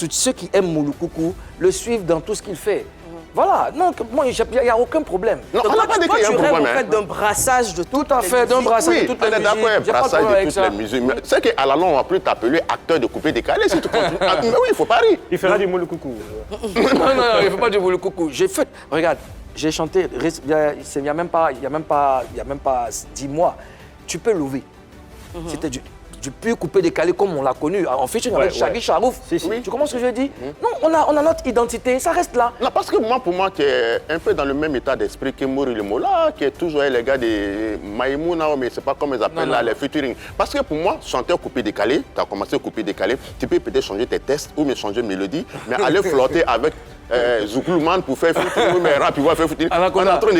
Ceux qui aiment Mouloukoukou le suivent dans tout ce qu'il fait. Voilà, non, moi, il n'y a aucun problème. Non, on n'a pas dit qu'il y a un problème. Tu rêves d'un brassage de tout à fait, d'un brassage de toutes les musiques. Oui, on est d'accord, un brassage de toutes les musiques. C'est qu'à la longue, on va plus t'appeler acteur de coupé-décalé si tu continues. Mais oui, il faut pas rire. Il fera du Mouloukoukou. Non, il ne faut pas du Mouloukoukou. J'ai fait, regarde, j'ai chanté, il n'y a même pas 10 mois. Tu peux louer. C'était du pur coupé-décalé comme on l'a connu, en featuring avec Shaggy Charouf. Oui. Tu comprends ce que je dis? Non, on a notre identité, ça reste là. Non, parce que pour moi, qui est un peu dans le même état d'esprit que Mori Le Mola, qui est toujours les gars de Maïmouna, mais c'est pas comme ils appellent là, les featuring. Parce que pour moi, chanteur coupé-décalé, tu as commencé à coupé-décalé, tu peux peut-être changer tes textes ou bien changer de mélodie, mais aller flotter avec Zouklouman pour faire featuring, mais Rap Ivoire faire featuring.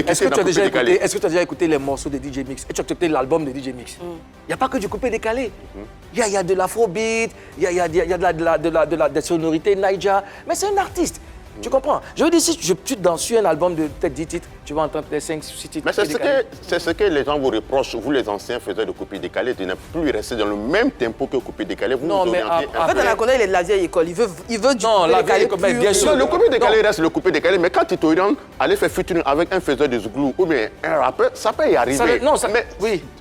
Est-ce que tu as déjà écouté les morceaux de DJ Mix? Et tu as écouté l'album de DJ Mix? Il n'y a pas que du coupé-décalé. Il y a de l'afrobeat, il y a de la sonorité Naija, mais c'est un artiste. Tu comprends? Je veux dire, si tu danses sur un album de peut-être 10 titres, tu vas entendre peut-être 5 6 titres. Mais c'est ce que les gens vous reprochent, vous les anciens faiseurs de coupé-décalé, de ne plus rester dans le même tempo que coupé-décalé. Non, mais en fait, on a connu la vieille école. Il veut du coupé-décalé pur. Bien sûr, le coupé-décalé reste le coupé-décalé, mais quand tu t'orientes, aller faire featuring avec un faiseur de Zouglou ou bien un rappeur, ça peut y arriver.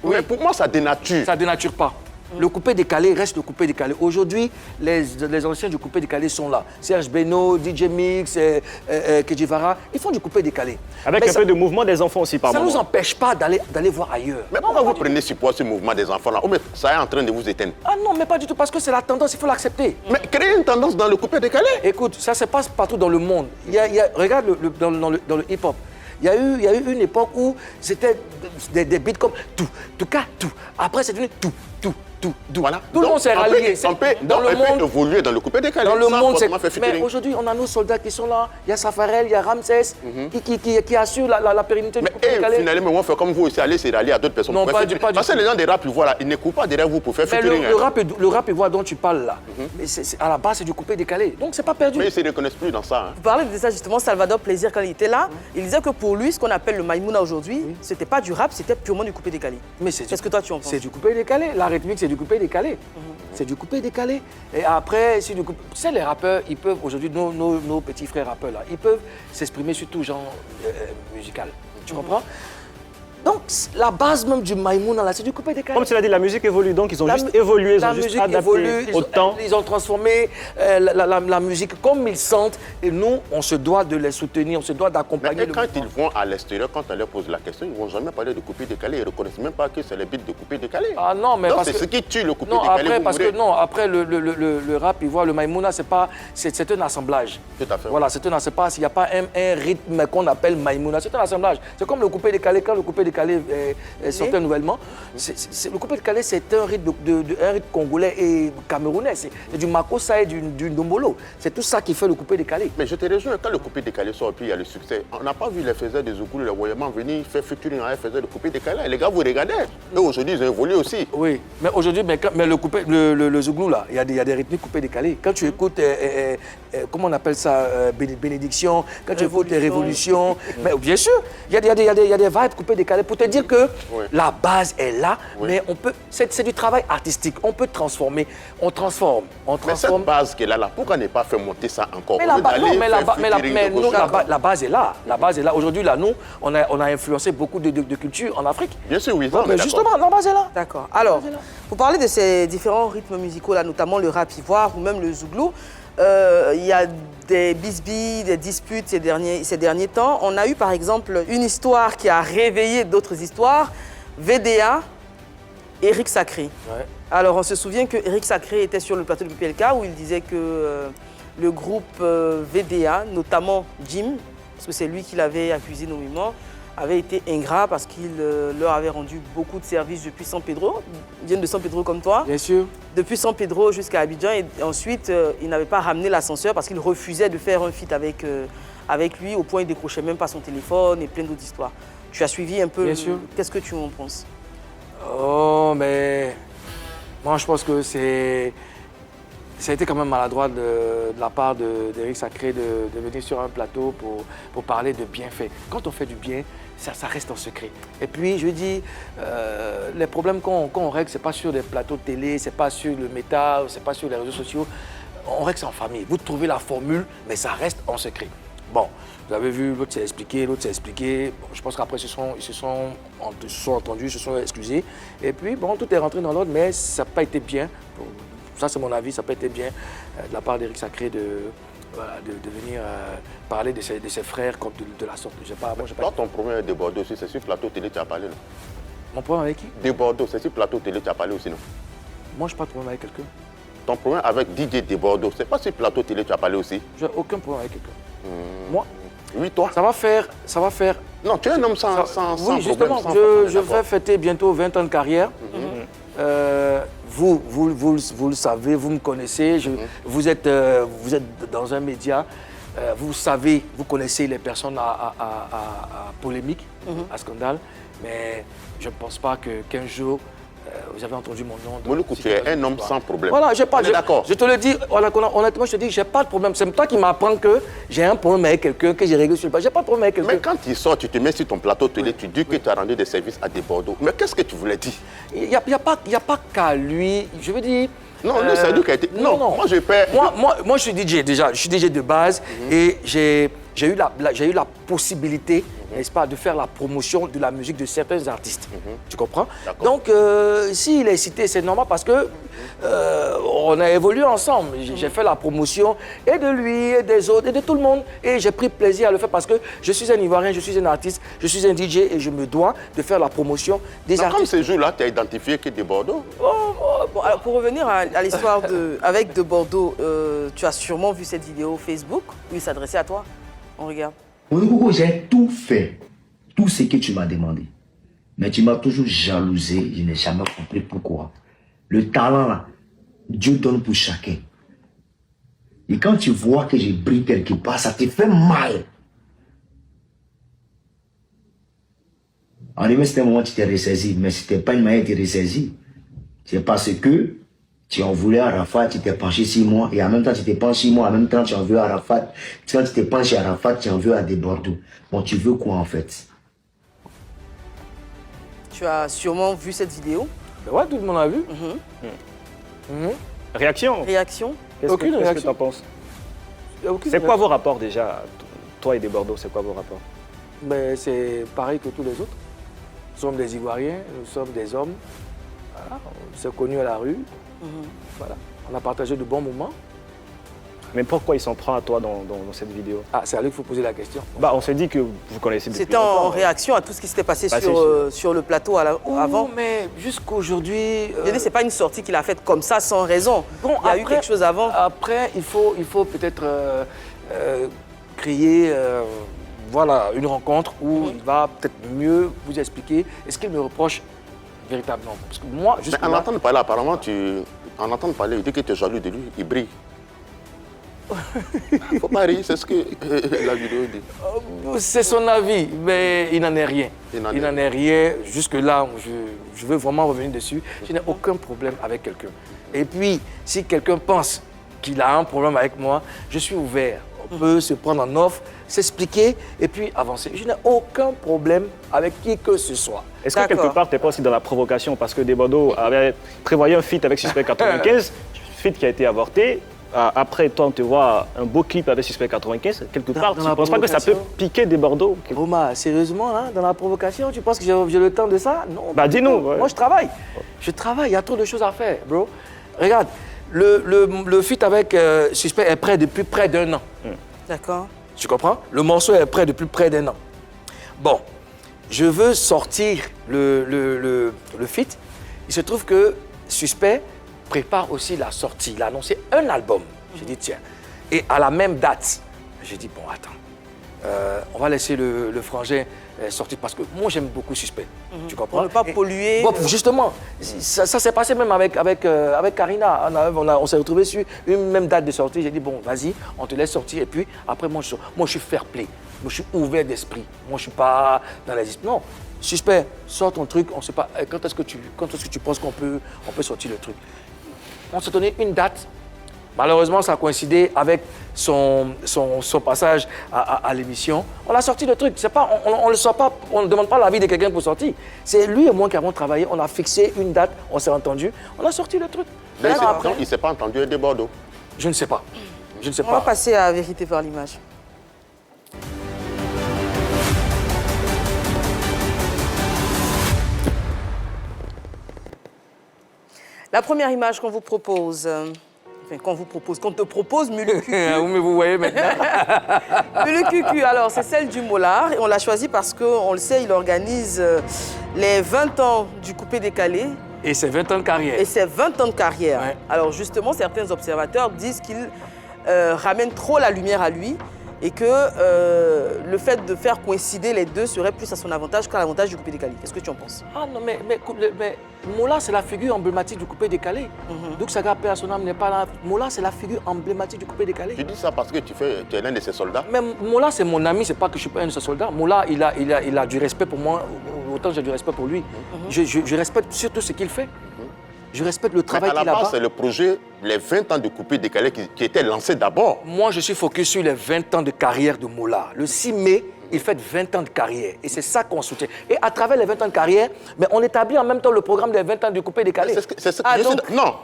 Mais pour moi, ça dénature. Ça dénature pas. Le coupé-décalé reste le coupé-décalé. Aujourd'hui, les anciens du coupé-décalé sont là. Serge Beno, DJ Mix, Kedjivara, ils font du coupé-décalé. Avec un peu de mouvement des enfants aussi, par moment. Ça ne nous empêche pas d'aller voir ailleurs. Mais pourquoi vous prenez support ce mouvement des enfants là? Oh, mais ça est en train de vous éteindre. Ah non, mais pas du tout, parce que c'est la tendance, il faut l'accepter. Mais créer une tendance dans le coupé-décalé? Écoute, ça se passe partout dans le monde. Regarde dans le hip-hop. Il y a eu une époque où c'était des beats comme tout. Après, c'est devenu tout. Voilà. Tout le monde s'est rallié. On peut évoluer dans le coupé-décalé. Dans le monde, mais aujourd'hui, on a nos soldats qui sont là. Il y a Safarel, il y a Ramsès, qui assurent la pérennité du coupé-décalé. Finalement, on fait comme vous aussi, aller se rallier à d'autres personnes. Non, pas du tout. Parce que les gens des rap ivoires là, ils n'écoutent pas derrière vous pour faire featuring. Le rap ivoire dont tu parles là, à la base, c'est du coupé-décalé. Donc, c'est pas perdu. Mais ils ne se reconnaissent plus dans ça. Vous parlez de ça justement, Salvador Plaisir, quand il était là, il disait que pour lui, ce qu'on appelle le Maïmouna aujourd'hui, c'était pas du rap, c'était purement du coupé-décalé. Mais qu'est-ce que toi tu en penses? C'est du coupé-décalé. La rythmique, c'est du coupé-décalé. C'est du coupé-décalé. Et après, tu sais, les rappeurs, ils peuvent, aujourd'hui, nos petits frères rappeurs là, ils peuvent s'exprimer sur tout genre musical. Tu comprends? Donc, la base même du Maïmouna, là, c'est du coupé-décalé. Comme tu l'as dit, la musique évolue, donc ils ont juste évolué, ils ont juste adapté au temps. Ils ont transformé la musique comme ils sentent, et nous, on se doit de les soutenir, on se doit d'accompagner. Mais quand ils vont à l'extérieur, quand on leur pose la question, ils ne vont jamais parler de coupé-décalé, ils ne reconnaissent même pas que c'est les beats de coupé-décalé. Ah non, mais c'est ce qui tue le coupé-décalé. Après, le rap, il voit le Maïmouna, c'est un assemblage. Tout à fait. Voilà, c'est un assemblage. Il n'y a pas un rythme qu'on appelle Maïmouna, c'est un assemblage. C'est comme le coupé-décalé, quand le coupé-décalé sortait nouvellement. Le coupé-décalé, c'est un rythme congolais et camerounais. C'est du makossa et du ndombolo. C'est tout ça qui fait le coupé-décalé. Mais je te rejoins, quand le coupé-décalé sort, puis il y a le succès. On n'a pas vu les faiseurs de Zouglou, les voyaments venir faire featuring à un faiseur de coupé-décalé. Les gars, vous regardez. Eux, aujourd'hui, ils ont évolué aussi. Oui, mais aujourd'hui, le Zouglou, là, il y a des rythmes coupé-décalés. Quand tu écoutes, comment on appelle ça, bénédiction, quand tu écoutes Révolution, mais bien sûr, il y a des vibes coupé-décalés. Pour te dire que la base est là, mais c'est du travail artistique. On peut transformer, on transforme. Mais cette base qui est là, pourquoi ne pas faire monter ça encore? Mais la base est là. La base est là. Aujourd'hui, là, nous, on a influencé beaucoup de cultures en Afrique. Bien sûr, oui. Mais justement, la base est là. D'accord. Alors, pour parler de ces différents rythmes musicaux, là, notamment le rap ivoire ou même le zouglou, il y a des bisbilles, des disputes ces derniers temps. On a eu par exemple une histoire qui a réveillé d'autres histoires. VDA Eric Sacré. Ouais. Alors, on se souvient que Eric Sacré était sur le plateau de PPLK où il disait que le groupe VDA, notamment Jim, parce que c'est lui qui l'avait accusé nommément, avait été ingrat parce qu'il leur avait rendu beaucoup de services depuis San Pedro. Ils viennent de San Pedro comme toi. Bien sûr. Depuis San Pedro jusqu'à Abidjan. Et ensuite, il n'avait pas ramené l'ascenseur parce qu'il refusait de faire un feat avec lui, au point il ne décrochait même pas son téléphone et plein d'autres histoires. Tu as suivi un peu. Bien sûr. Qu'est-ce que tu en penses? Oh, mais moi, je pense que ça a été quand même maladroit de la part d'Eric Sacré de venir sur un plateau pour parler de bienfaits. Quand on fait du bien, ça reste en secret. Et puis, je dis, les problèmes qu'on règle, ce n'est pas sur des plateaux de télé, ce n'est pas sur le méta, ce n'est pas sur les réseaux sociaux. On règle ça en famille. Vous trouvez la formule, mais ça reste en secret. Bon, vous avez vu, l'autre s'est expliqué, l'autre s'est expliqué. Bon, je pense qu'après, ils se sont entendus, ils se sont excusés. Et puis, bon, tout est rentré dans l'ordre, mais ça n'a pas été bien. Ça, c'est mon avis, ça n'a pas été bien de la part d'Eric Sacré de venir parler de ses frères comme de la sorte. Toi, ton problème avec Bordeaux aussi, c'est sur le plateau télé que tu as parlé, non? Mon problème avec qui? De Bordeaux, c'est sur le plateau télé que tu as parlé aussi, non? Moi, je n'ai pas de problème avec quelqu'un. Ton problème avec DJ de Bordeaux, c'est pas sur le plateau télé que tu as parlé aussi? Je n'ai aucun problème avec quelqu'un. Moi? Oui, toi? Ça va faire... Non, tu es un homme sans oui, justement, je vais fêter bientôt 20 ans de carrière. Vous le savez, vous me connaissez, vous êtes dans un média, vous savez, vous connaissez les personnes à polémique, à scandale, mais je ne pense pas qu'un jour, vous avez entendu mon nom. Moluku, tu es un homme sans problème. Voilà, d'accord. Je te le dis, honnêtement, je te dis, j'ai pas de problème. C'est toi qui m'apprends que j'ai un problème avec quelqu'un, que j'ai réglé sur le plateau. J'ai pas de problème avec quelqu'un. Mais quand tu sors, tu te mets sur ton plateau télé, tu dis que tu as rendu des services à des Bordeaux. Mais qu'est-ce que tu voulais dire? Il n'y a pas qu'à lui. Je veux dire... Non, lui, c'est lui qui a été... Non, moi, je paie... Moi, je suis DJ déjà. Je suis DJ de base et j'ai eu la possibilité, n'est-ce pas, de faire la promotion de la musique de certains artistes. Tu comprends? Donc, s'il est cité, c'est normal parce que on a évolué ensemble. J'ai fait la promotion et de lui, et des autres, et de tout le monde. Et j'ai pris plaisir à le faire parce que je suis un Ivoirien, je suis un artiste, je suis un DJ et je me dois de faire la promotion des artistes. Comme ces jours-là, tu as identifié que de Bordeaux? Bon, alors pour revenir à l'histoire avec de Bordeaux, tu as sûrement vu cette vidéo Facebook où il s'adressait à toi. On regarde. Moluku, j'ai tout fait, tout ce que tu m'as demandé. Mais tu m'as toujours jalousé, je n'ai jamais compris pourquoi. Le talent, là, Dieu donne pour chacun. Et quand tu vois que j'ai brille quelque part, ça te fait mal. En effet, c'était un moment où tu t'es ressaisi, mais ce n'était pas une manière de te ressaisir. C'est parce que tu en voulais à Arafat, tu t'es penché 6 mois, et en même temps tu t'es penché 6 mois, en même temps tu en veux à Arafat. Quand tu t'es penché à Arafat, tu en veux à des Bordeaux. Bon, tu veux quoi en fait? Tu as sûrement vu cette vidéo. Ben ouais, tout le monde a vu. Réaction? Réaction? Qu'est-ce que tu en penses? C'est quoi vos rapports déjà, toi et des Bordeaux, c'est quoi vos rapports? Ben, c'est pareil que tous les autres. Nous sommes des Ivoiriens, nous sommes des hommes. Voilà, on s'est connus à la rue. Voilà. On a partagé de bons moments. Mais pourquoi il s'en prend à toi dans cette vidéo? Ah, c'est à lui qu'il faut poser la question. Bah, on s'est dit que vous connaissez depuis C'était en réaction à tout ce qui s'était passé sur le plateau avant. Mais jusqu'aujourd'hui... Je dis, c'est pas une sortie qu'il a faite comme ça, sans raison. Bon, il y a eu quelque chose avant. Après, il faut peut-être créer voilà, une rencontre où il va peut-être mieux vous expliquer ce qu'il me reproche véritablement. Parce que moi, en entendant parler, apparemment, en entendant parler, il dit que tu es jaloux de lui, il brille. Il ne faut pas rire, c'est ce que la vidéo dit. C'est son avis, mais il n'en est rien. Il n'en est rien. Jusque-là, je veux vraiment revenir dessus. Je n'ai aucun problème avec quelqu'un. Et puis, si quelqu'un pense qu'il a un problème avec moi, je suis ouvert. On peut se prendre en offre, s'expliquer et puis avancer. Je n'ai aucun problème avec qui que ce soit. Est-ce que quelque part, tu n'es pas aussi dans la provocation? Parce que des Bordeaux avait prévoyé un feat avec Suspect 95, feat qui a été avorté. Après, toi, on te voit un beau clip avec Suspect 95. Quelque part, tu ne penses pas que ça peut piquer des Bordeaux? Roma, sérieusement, hein, dans la provocation, tu penses que j'ai le temps de ça? Non. Bah, dis-nous. Ouais. Moi, je travaille. Je travaille, il y a trop de choses à faire, bro. Regarde, le feat avec Suspect est prêt depuis près d'1 an. D'accord. Tu comprends? Le morceau est prêt depuis près d'1 an. Bon, je veux sortir le feat Il se trouve que Suspect prépare aussi la sortie. Il a annoncé un album. J'ai dit, tiens. Et à la même date, j'ai dit, bon, attends, on va laisser le frangin sortir parce que moi, j'aime beaucoup Suspect. Tu comprends? Pour ne pas polluer. Bon, justement, ça s'est passé même avec Karina. On s'est retrouvés sur une même date de sortie. J'ai dit, bon, vas-y, on te laisse sortir. Et puis, après, moi, je suis fair play. Moi, je suis ouvert d'esprit. Moi, je ne suis pas dans les... Non, Suspect, sors ton truc. On sait pas quand est-ce que tu penses qu'on peut sortir le truc. On s'est donné une date. Malheureusement, ça a coïncidé avec son passage à l'émission. On a sorti le truc. C'est pas, on le sort pas, on ne demande pas l'avis de quelqu'un pour sortir. C'est lui et moi qui avons travaillé. On a fixé une date, on s'est entendu. On a sorti le truc. Mais après, il ne s'est pas entendu de Bordeaux. Je ne sais pas. Je ne sais On pas. va passer à Vérité par l'image. La première image qu'on vous propose, qu'on te propose, Mulu Cucu. Mais vous voyez maintenant. Mulu Cucu, alors c'est celle du Mollard et on l'a choisi parce qu'on le sait, il organise les 20 ans du coupé-décalé. Et c'est 20 ans de carrière. Et c'est 20 ans de carrière. Ouais. Alors justement, certains observateurs disent qu'il ramène trop la lumière à lui et que le fait de faire coïncider les deux serait plus à son avantage qu'à l'avantage du coupé-décalé. Qu'est-ce que tu en penses? Ah non, mais Mola, c'est la figure emblématique du coupé-décalé. Donc Saga Père son âme n'est pas là. Mola, c'est la figure emblématique du coupé-décalé. Tu dis ça parce que tu es l'un de ses soldats? Mais Mola, c'est mon ami, c'est pas que je suis pas un de ses soldats. Mola, il a du respect pour moi, autant j'ai du respect pour lui. Je respecte surtout ce qu'il fait. Je respecte le travail qu'il a. À la base, c'est le projet, les 20 ans de coupé-décalé qui était lancé d'abord. Moi, je suis focus sur les 20 ans de carrière de Mola. Le 6 mai, il fait 20 ans de carrière. Et c'est ça qu'on soutient. Et à travers les 20 ans de carrière, mais on établit en même temps le programme des 20 ans du coupé-décalé. Non,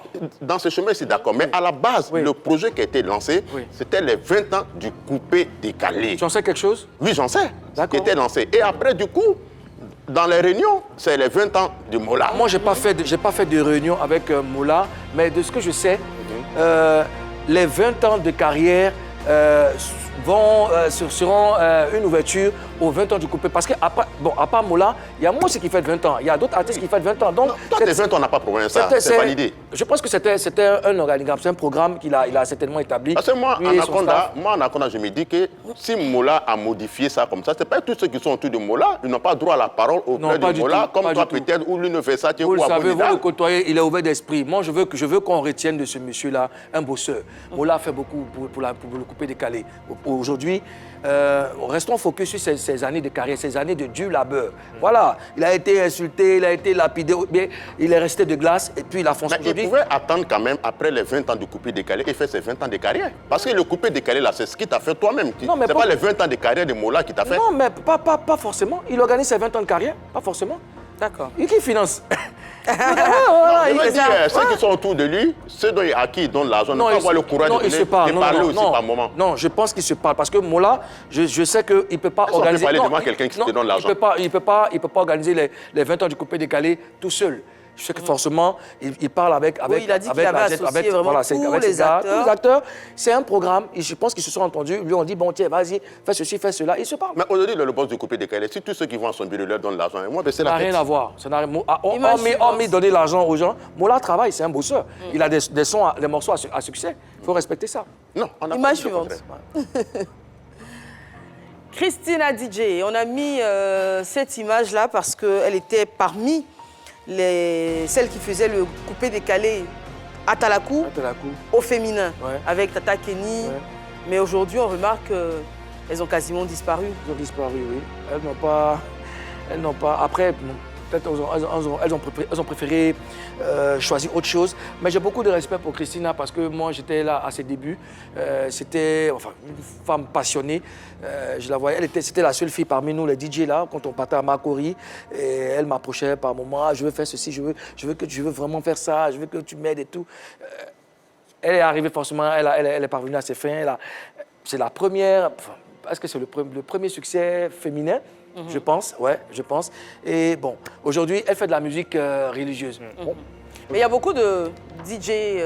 dans ce chemin, c'est d'accord. Mais à la base, le projet qui a été lancé, c'était les 20 ans du coupé-décalé. Tu en sais quelque chose? Oui, j'en sais. Qui était lancé. Et après, du coup, dans les réunions, c'est les 20 ans du Mola. Moi, je n'ai pas fait de réunion avec Mola, mais de ce que je sais, les 20 ans de carrière seront une ouverture aux 20 ans du coupé. Parce qu'à part Mola, il y a moi aussi qui fait 20 ans. Il y a d'autres artistes qui font 20 ans. Donc, toi, tes 20 ans, on n'a pas de problème, ça, c'est validé. Je pense que c'était un organigramme, c'est un programme qu'il a certainement établi. Parce que moi, Anaconda, je me dis que si Mola a modifié ça comme ça, c'est pas tous ceux qui sont autour de Mola, ils n'ont pas droit à la parole auprès de Mola, comme toi peut-être, ou l'université ou vous le savez, vous le côtoyez, il est ouvert d'esprit. Moi, je veux qu'on retienne de ce monsieur-là un bosseur. Mola a fait beaucoup pour le coupé-décalé. Aujourd'hui, restons focus sur ces années de carrière, ces années de dur labeur. Voilà, il a été insulté, il a été lapidé, mais il est resté de glace et puis il a foncé aujourd'hui. Il pouvait attendre quand même, après les 20 ans de coupé-décalé, et faire ses 20 ans de carrière. Parce que le coupé-décalé, là, c'est ce qui t'a fait toi-même. C'est pas les 20 ans de carrière de Mola qui t'a fait. Non, mais pas forcément. Il organise ses 20 ans de carrière, pas forcément. D'accord. Et qui finance? Je veux dire, ceux qui sont autour de lui, ceux à qui il donne l'argent, ne pas avoir le courage de parler aussi par moment. Non, je pense qu'il se parle. Parce que Mola, je sais qu'il ne peut pas organiser... On peut parler devant quelqu'un qui te donne l'argent. Il ne peut pas organiser les 20 ans du coupé-décalé tout seul. Je sais que forcément, il parle avec il a dit qu'il avait associé vraiment tous les acteurs. C'est un programme. Je pense qu'ils se sont entendus. Lui, on dit, bon, tiens, vas-y, fais ceci, fais cela. Ils se parlent. Mais aujourd'hui, le boss du coupé-décalé, si tous ceux qui vont à son bureau leur donnent l'argent, moi, c'est la tête. Ça n'a rien à voir. Hormis donner l'argent aux gens, Mola travaille, c'est un bosseur. Il a des morceaux à succès. Il faut respecter ça. Non, on a image suivante. Christina DJ, on a mis cette image-là parce qu'elle était parmi celles qui faisaient le coupé-décalé à Talakou, au féminin, avec Tata Kenny. Ouais. Mais aujourd'hui, on remarque qu'elles ont quasiment disparu. Elles ont disparu, oui. Elles n'ont pas... Après, peut-être elles ont préféré choisir autre chose. Mais j'ai beaucoup de respect pour Christina parce que moi, j'étais là à ses débuts. C'était une femme passionnée. Je la voyais, c'était la seule fille parmi nous, les DJ là, quand on partait à Makori. Et elle m'approchait par moments, je veux faire ceci, je veux vraiment faire ça, je veux que tu m'aides et tout. Elle est arrivée forcément, elle est parvenue à ses fins. C'est la première, est-ce que c'est le premier succès féminin? Je pense, je pense. Et bon, aujourd'hui, elle fait de la musique religieuse. Bon. Mais il y a beaucoup de DJ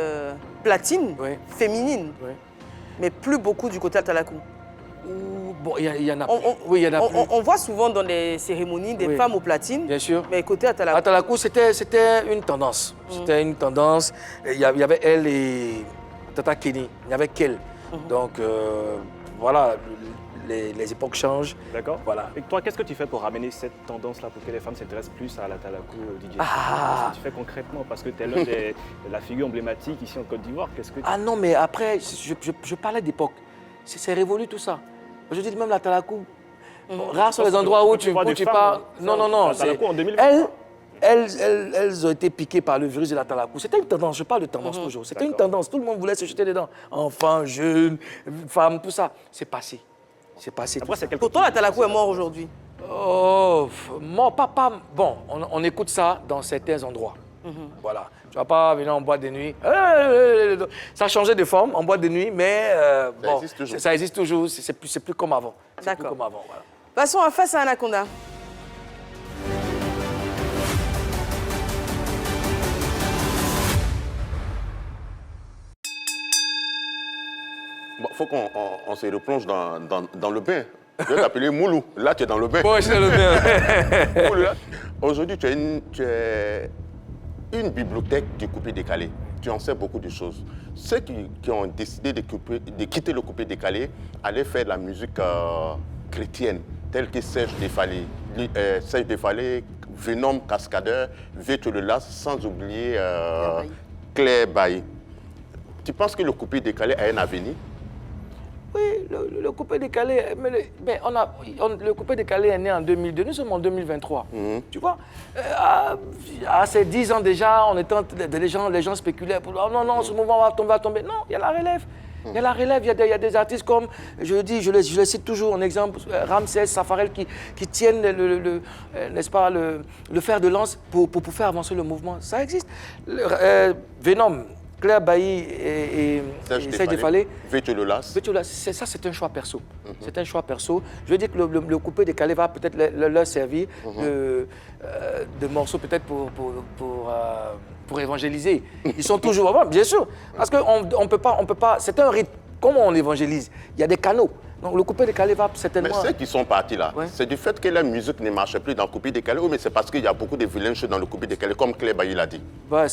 platine féminines, mais plus beaucoup du côté Atalakou. Bon, il y en a plus. Oui, il y en a plus. On voit souvent dans les cérémonies des femmes aux platines. Bien sûr. Mais côté Atalakou. Atalakou, c'était une tendance. C'était une tendance. Il y avait elle et Tata Kenny. Il y avait qu'elle. Donc, voilà, les époques changent. D'accord. Voilà. Et toi, qu'est-ce que tu fais pour ramener cette tendance-là, pour que les femmes s'intéressent plus à l'Atalakou, DJ? Ah. Qu'est-ce que tu fais concrètement? Parce que tu es l'un de la figure emblématique ici en Côte d'Ivoire. Qu'est-ce que tu... Ah non, mais après, je parlais d'époque. C'est révolu tout ça. Je dis même l'Atalakou. Rares sont les endroits où tu parles. Non. L'Atalakou en 2020. Elles ont été piquées par le virus de l'Atalakou. C'était une tendance, je parle de tendance toujours. C'était une tendance, tout le monde voulait se jeter dedans. Enfants, jeunes, femmes, tout ça. C'est passé. C'est passé. Après, Pourtant, l'Atalakou est mort aujourd'hui. Oh, mort, papa. Bon, on écoute ça dans certains endroits. Voilà. Tu vas pas venir en boîte de nuit. Ça a changé de forme en boîte de nuit, mais bon, ça existe toujours. C'est plus comme avant. D'accord. Voilà. Passons à Face à Anaconda. Bon, faut qu'on se replonge dans le bain. Je vais t'appeler Moulou. Là, tu es dans le bain. Bon, je suis dans le bain. Moulou, là. Aujourd'hui, tu es une bibliothèque du coupé-décalé. Tu en sais beaucoup de choses. Ceux qui ont décidé de quitter le coupé-décalé allaient faire de la musique chrétienne, telle que Serge Defalé, Venom Cascadeur, Vito le Las, sans oublier Claire Bailly. Tu penses que le coupé-décalé a un avenir? Oui, le coupé-décalé, le coupé-décalé est né en 2002, nous sommes en 2023. Tu vois, à ces 10 ans déjà, les gens spéculaient, non, ce mouvement va tomber. Non, il y a la relève. Il y a la relève, il y a des artistes comme, je les cite toujours en exemple, Ramsès, Safarel, qui tiennent n'est-ce pas, le fer de lance pour faire avancer le mouvement. Ça existe. Venom, Claire Bailly et Serge Defalé. Vito le Las. Ça, c'est un choix perso. C'est un choix perso. Je veux dire que le coupé-décalé va peut-être leur servir de morceaux peut-être pour évangéliser. Ils sont toujours... Bien sûr, parce qu'on peut pas... C'est un rythme. Comment on évangélise? Il y a des canaux. Donc le coupé-décalé va certainement... Mais ceux qui sont partis là, c'est du fait que la musique ne marche plus dans le coupé-décalé ou mais c'est parce qu'il y a beaucoup de vilains choses dans le coupé-décalé, comme Claire Bailly l'a dit?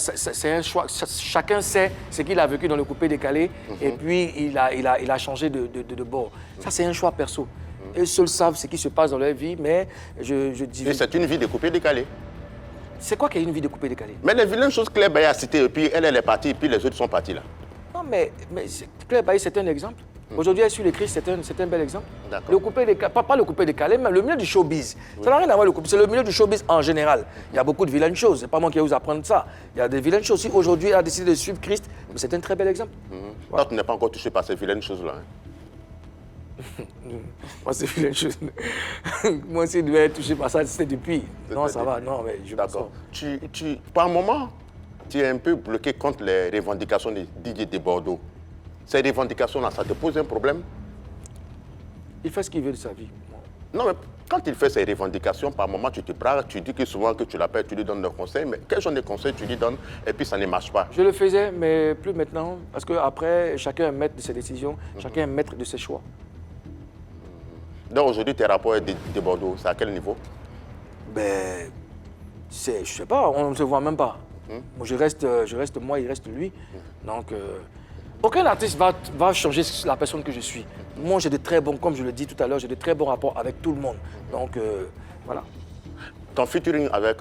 C'est un choix. Chacun sait ce qu'il a vécu dans le coupé-décalé et puis il a changé de bord. Ça, c'est un choix perso. Eux seuls savent ce qui se passe dans leur vie, mais je dis... Et c'est une vie de coupé-décalé. C'est quoi qu'il y a une vie de coupé-décalé? Mais les vilaines choses que Claire Bailly a citées, et puis elle est partie, et puis les autres sont partis là. Non, mais Claire Bailly, c'est un exemple. Aujourd'hui, elle suit les Christ, c'est un bel exemple. Le coupé-décalé, pas le coupé-décalé, mais le milieu du showbiz. Ça n'a rien à voir le coupé, c'est le milieu du showbiz en général. Il y a beaucoup de vilaines choses, c'est pas moi qui vais vous apprendre ça. Il y a des vilaines choses. Si aujourd'hui, elle a décidé de suivre Christ, c'est un très bel exemple. Toi, tu n'es pas encore touché par ces vilaines choses-là. Moi, ces vilaines choses. Moi, si je devais être touché par ça, c'était depuis. Non, ça va, non, mais je d'accord. Par moment, tu es un peu bloqué contre les revendications de Didier de Bordeaux. Ces revendications-là, ça te pose un problème? Il fait ce qu'il veut de sa vie. Non, mais quand il fait ses revendications, par moment, tu te braques, tu dis que souvent que tu l'appelles, tu lui donnes des conseils, mais quel genre de conseils tu lui donnes et puis ça ne marche pas? Je le faisais, mais plus maintenant, parce qu'après, chacun est maître de ses décisions, chacun est maître de ses choix. Donc aujourd'hui, tes rapports de Bordeaux, c'est à quel niveau? Ben, je sais pas, on ne se voit même pas. Moi, je reste moi, il reste lui. Donc, aucun artiste va changer la personne que je suis. Moi, j'ai de très bons, comme je le dis tout à l'heure, j'ai de très bons rapports avec tout le monde. Donc, voilà. Ton featuring avec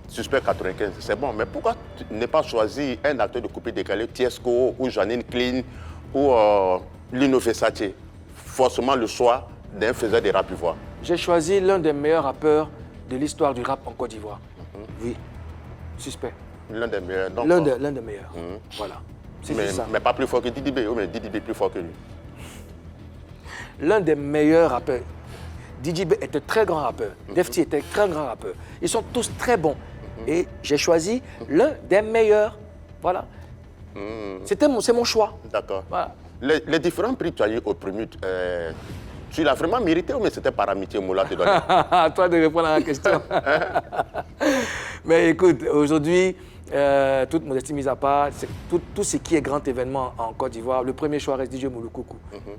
Suspect 95, c'est bon, mais pourquoi tu n'as pas choisi un acteur de coupé-décalé, Tiesco ou Janine Clean ou Lino Versace? Forcément le choix d'un faiseur de rap ivoire. J'ai choisi l'un des meilleurs rappeurs de l'histoire du rap en Côte d'Ivoire. Oui, Suspect. L'un des meilleurs. L'un des meilleurs. Voilà. Mais pas plus fort que Didi B, mais Didi B plus fort que lui. L'un des meilleurs rappeurs. Didi B est un très grand rappeur. Defty est un très grand rappeur. Ils sont tous très bons. Et j'ai choisi l'un des meilleurs. Voilà. C'est mon choix. D'accord. Voilà. Les différents prix que tu as eu au premier, tu l'as vraiment mérité ou mais c'était par amitié, Moula te donné? À toi de répondre à la question. Mais écoute, aujourd'hui, toute modestie mise à part, tout ce qui est grand événement en Côte d'Ivoire, le premier choix reste DJ Moulukoukou.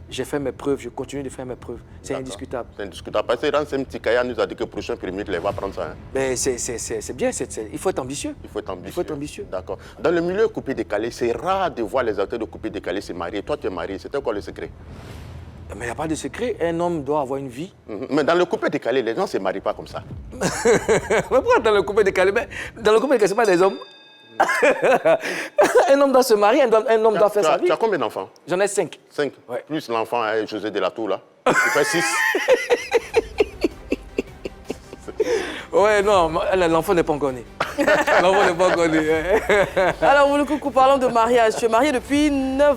J'ai fait mes preuves, je continue de faire mes preuves. C'est indiscutable. C'est indiscutable. Parce que Ransem Tikaya nous a dit que le prochain premier ministre va prendre ça. Hein. Mais c'est bien, il faut être ambitieux. Il faut être ambitieux. Il faut être ambitieux. D'accord. Dans le milieu coupé-décalé, c'est rare de voir les acteurs de coupé-décalé se marier. Toi, tu es marié. C'était quoi le secret? Mais il n'y a pas de secret. Un homme doit avoir une vie. Mais dans le coupé-décalé, les gens ne se marient pas comme ça. Mais pourquoi dans le coupé-décalé? Dans le coupé-décalé, ce n'est pas des hommes. Un homme doit se marier, un homme doit faire sa vie. Tu as combien d'enfants? J'en ai 5. 5? Ouais. Plus l'enfant José de la Tour, là. Tu fais 6. Ouais, non, l'enfant n'est pas encore né. L'enfant n'est pas encore né. Alors, Moulukoukou, parlons de mariage. Tu es marié depuis 9...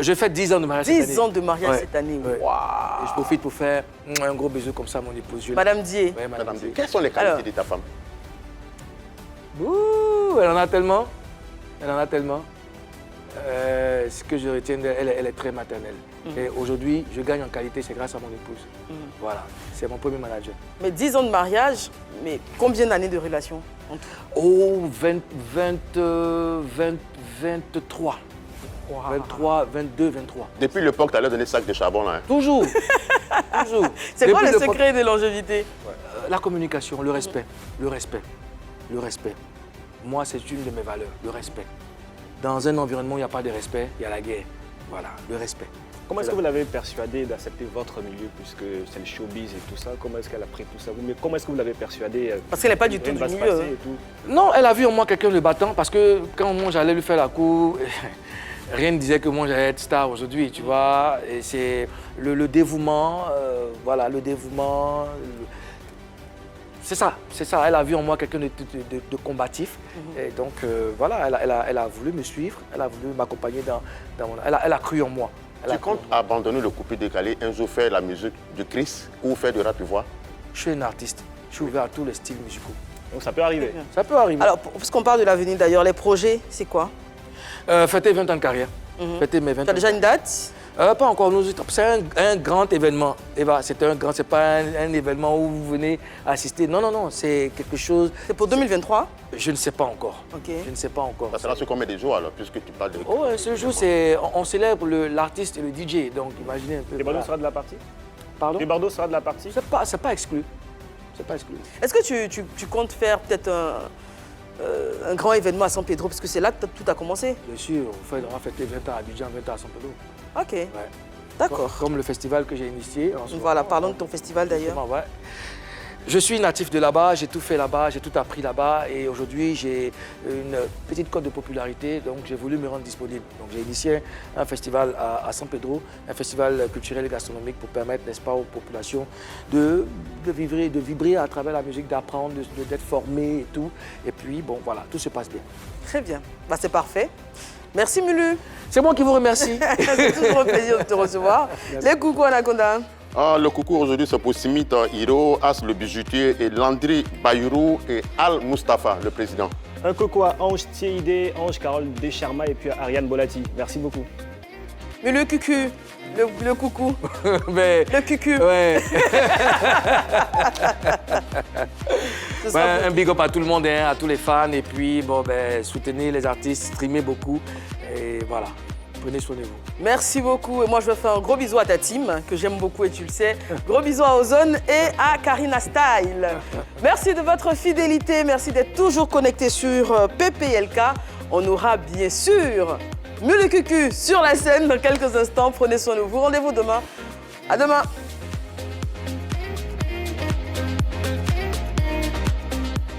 Je fais 10 ans de mariage cette année. 10 ans de mariage cette année. Ouais. Wow. Et je profite pour faire un gros bisou comme ça à mon épouse. Madame Dié. Ouais, Madame Dié. Quelles sont les qualités de ta femme? Ouh, elle en a tellement. Elle en a tellement. Ce que je retiens d'elle, elle est très maternelle. Et aujourd'hui, je gagne en qualité, c'est grâce à mon épouse. Voilà, c'est mon premier manager. Mais 10 ans de mariage, mais combien d'années de relation en tout? Oh, 23. 23, 22, 23. Depuis l'époque, tu allais donner sac de charbon, là. Hein. Toujours. Toujours. C'est quoi le secret de longévité? La communication, le respect. Le respect. Le respect. Moi, c'est une de mes valeurs, le respect. Dans un environnement où il n'y a pas de respect, il y a la guerre. Voilà, le respect. Comment est-ce que vous l'avez persuadée d'accepter votre milieu, puisque c'est le showbiz et tout ça? Comment est-ce qu'elle a pris tout ça? Mais comment est-ce que vous l'avez persuadée? Parce qu'elle n'est pas du tout du milieu. Non, elle a vu en moi quelqu'un de battant, parce que quand moi j'allais lui faire la cour, rien ne disait que moi j'allais être star aujourd'hui, tu vois. Et c'est le dévouement, voilà, le dévouement. C'est ça. Elle a vu en moi quelqu'un de combatif. Et donc, voilà, elle a voulu me suivre, elle a voulu m'accompagner dans mon... Elle a cru en moi. Tu comptes abandonner le coupé-décalé, un jour faire la musique de Chris ou faire de rap, tu vois? Je suis un artiste. Je suis ouvert à tous les styles musicaux. Donc ça peut arriver. Ça peut arriver. Alors, puisqu'on parle de l'avenir d'ailleurs, les projets, c'est quoi? Fêter 20 ans de carrière. Fêter mes 20 ans. Tu as déjà une date? Pas encore. C'est un grand événement. Eva, c'est pas un événement où vous venez assister. Non, non, non. C'est quelque chose. C'est pour 2023? Je ne sais pas encore. Ok. Je ne sais pas encore. Ça sera sur combien de jours alors, puisque tu parles de... Oh, ce jour, on célèbre l'artiste et le DJ. Donc, imaginez un peu. Et Bardo sera de la partie? Pardon? Et Bardo sera de la partie? C'est pas exclu. C'est pas exclu. Est-ce que tu comptes faire peut-être un grand événement à San Pedro? Parce que c'est là que tout a commencé. Bien sûr. On va fêter 20 ans à Abidjan, 20 ans à San Pedro. Ok. Ouais. D'accord. Comme le festival que j'ai initié. Voilà, parlons de ton festival d'ailleurs. Ouais. Je suis natif de là-bas, j'ai tout fait là-bas, j'ai tout appris là-bas et aujourd'hui j'ai une petite cote de popularité, donc j'ai voulu me rendre disponible. Donc j'ai initié un festival à San Pedro, un festival culturel et gastronomique pour permettre, n'est-ce pas, aux populations de vibrer à travers la musique, d'apprendre, d'être formés et tout. Et puis bon, voilà, tout se passe bien. Très bien, bah, c'est parfait. Merci Mulu. C'est moi qui vous remercie. C'est toujours un plaisir de te recevoir. Les coucou Anaconda. Le coucou aujourd'hui c'est pour Simit Hiro, As le bijoutier et Landry Bayourou et Al Mustafa, le président. Un coucou à Ange Thiéidé, Ange Carole Descharma et puis à Ariane Bolati. Merci beaucoup. Mais le cucu, le coucou. Mais... Le cucu. Ouais. Un big up à tout le monde, hein, à tous les fans. Et puis, bon, soutenez les artistes, streamez beaucoup. Et voilà, prenez soin de vous. Merci beaucoup. Et moi, je vais faire un gros bisou à ta team, que j'aime beaucoup et tu le sais. Gros bisou à Ozone et à Karina Style. Merci de votre fidélité. Merci d'être toujours connectés sur PPLK. On aura bien sûr Mulu Cucu sur la scène dans quelques instants. Prenez soin de vous. Rendez-vous demain. À demain.